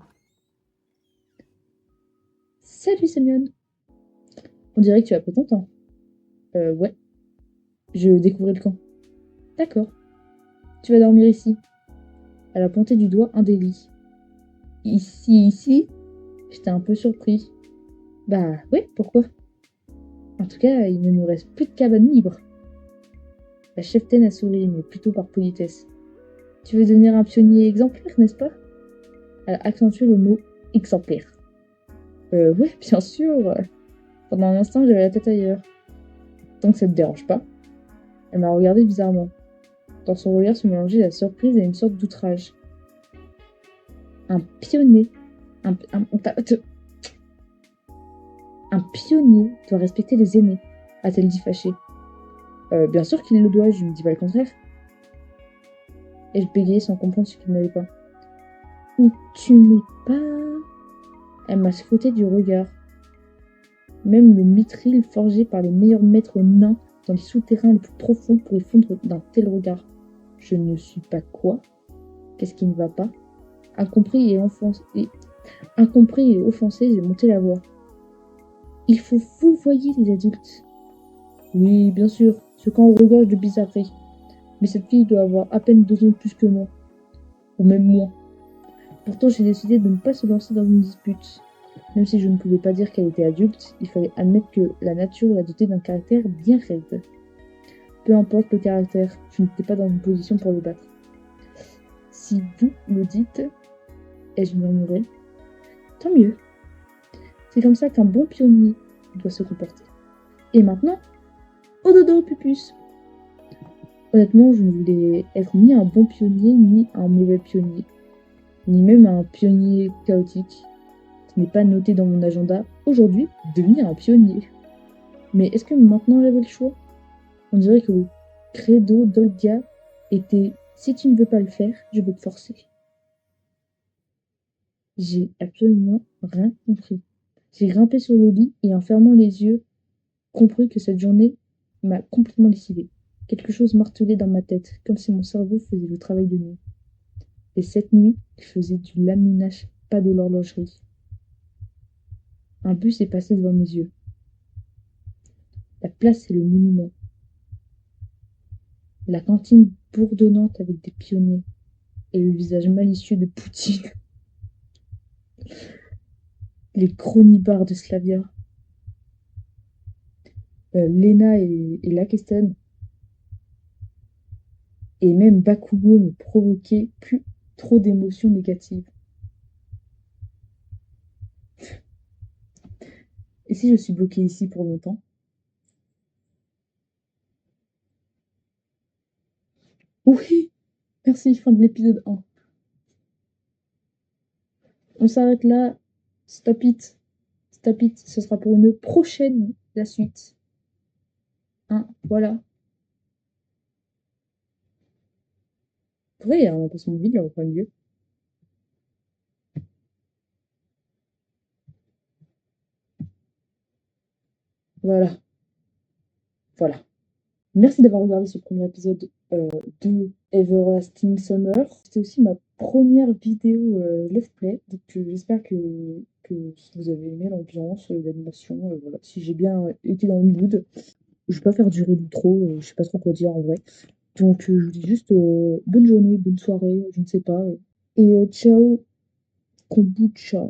Salut Semyon. On dirait que tu as pris ton temps. Ouais. Je découvrais le camp. D'accord. Tu vas dormir ici. Elle a pointé du doigt un des lits. Ici? J'étais un peu surpris. Bah ouais, pourquoi? En tout cas, il ne nous reste plus de cabane libre. La cheftaine a souri, mais plutôt par politesse. Tu veux devenir un pionnier exemplaire, n'est-ce pas? Elle a accentué le mot exemplaire. Ouais, bien sûr. Pendant un instant, j'avais la tête ailleurs. Tant que ça te dérange pas. Elle m'a regardé bizarrement. Dans son regard se mélangeait la surprise et une sorte d'outrage. Un pionnier. Un pionnier doit respecter les aînés, a-t-elle dit fâchée. Bien sûr qu'il le doit, je ne dis pas le contraire. Et je bégayais sans comprendre ce qu'il n'allait pas. Où tu n'es pas... Elle m'a scruté du regard. Même le mithril forgé par les meilleurs maîtres nains dans les souterrains les plus profonds pourrait fondre d'un tel regard. Je ne suis pas quoi? Qu'est-ce qui ne va pas? Incompris et offensé, j'ai monté la voix. Il faut vous voyez les adultes. Oui, bien sûr, ce camp regorge de bizarreries. Mais cette fille doit avoir à peine 2 ans de plus que moi. Ou même moins. Pourtant, j'ai décidé de ne pas se lancer dans une dispute. Même si je ne pouvais pas dire qu'elle était adulte, il fallait admettre que la nature l'a dotée d'un caractère bien raide. Peu importe le caractère, je n'étais pas dans une position pour le battre. si vous le dites, ai-je murmuré. Tant mieux. C'est comme ça qu'un bon pionnier doit se comporter. Et maintenant, au dodo, pupus. Honnêtement, je ne voulais être ni un bon pionnier, ni un mauvais pionnier, ni même un pionnier chaotique. Ce n'est pas noté dans mon agenda aujourd'hui devenir un pionnier. Mais est-ce que maintenant j'avais le choix? On dirait que le credo d'Olga était si tu ne veux pas le faire, je vais te forcer. J'ai absolument rien compris. J'ai grimpé sur le lit et en fermant les yeux, compris que cette journée m'a complètement lessivé. Quelque chose martelait dans ma tête, comme si mon cerveau faisait le travail de nuit. Et cette nuit, il faisait du laminage, pas de l'horlogerie. Un bus est passé devant mes yeux. La place et le monument. La cantine bourdonnante avec des pionniers. Et le visage malicieux de Poutine. Les chronibars de Slavia. Lena et Lakesten. Et même Bakugo me provoquait plus trop d'émotions négatives. Et si je suis bloquée ici pour longtemps? Oui, merci, fin de l'épisode 1. On s'arrête là. Stop it. Stop it. Ce sera pour une prochaine, la suite. Hein, voilà. Vrai, il y a un emplacement vide là au point de vue. Voilà. Voilà. Merci d'avoir regardé ce premier épisode de Everlasting Summer. C'était aussi ma première vidéo Let's Play. Donc j'espère que vous avez aimé l'ambiance, l'animation. Voilà. Si j'ai bien été dans le mood. Je vais pas faire durer trop, je sais pas trop quoi dire en vrai. Donc je vous dis juste bonne journée, bonne soirée, je ne sais pas. Et ciao, kombucha.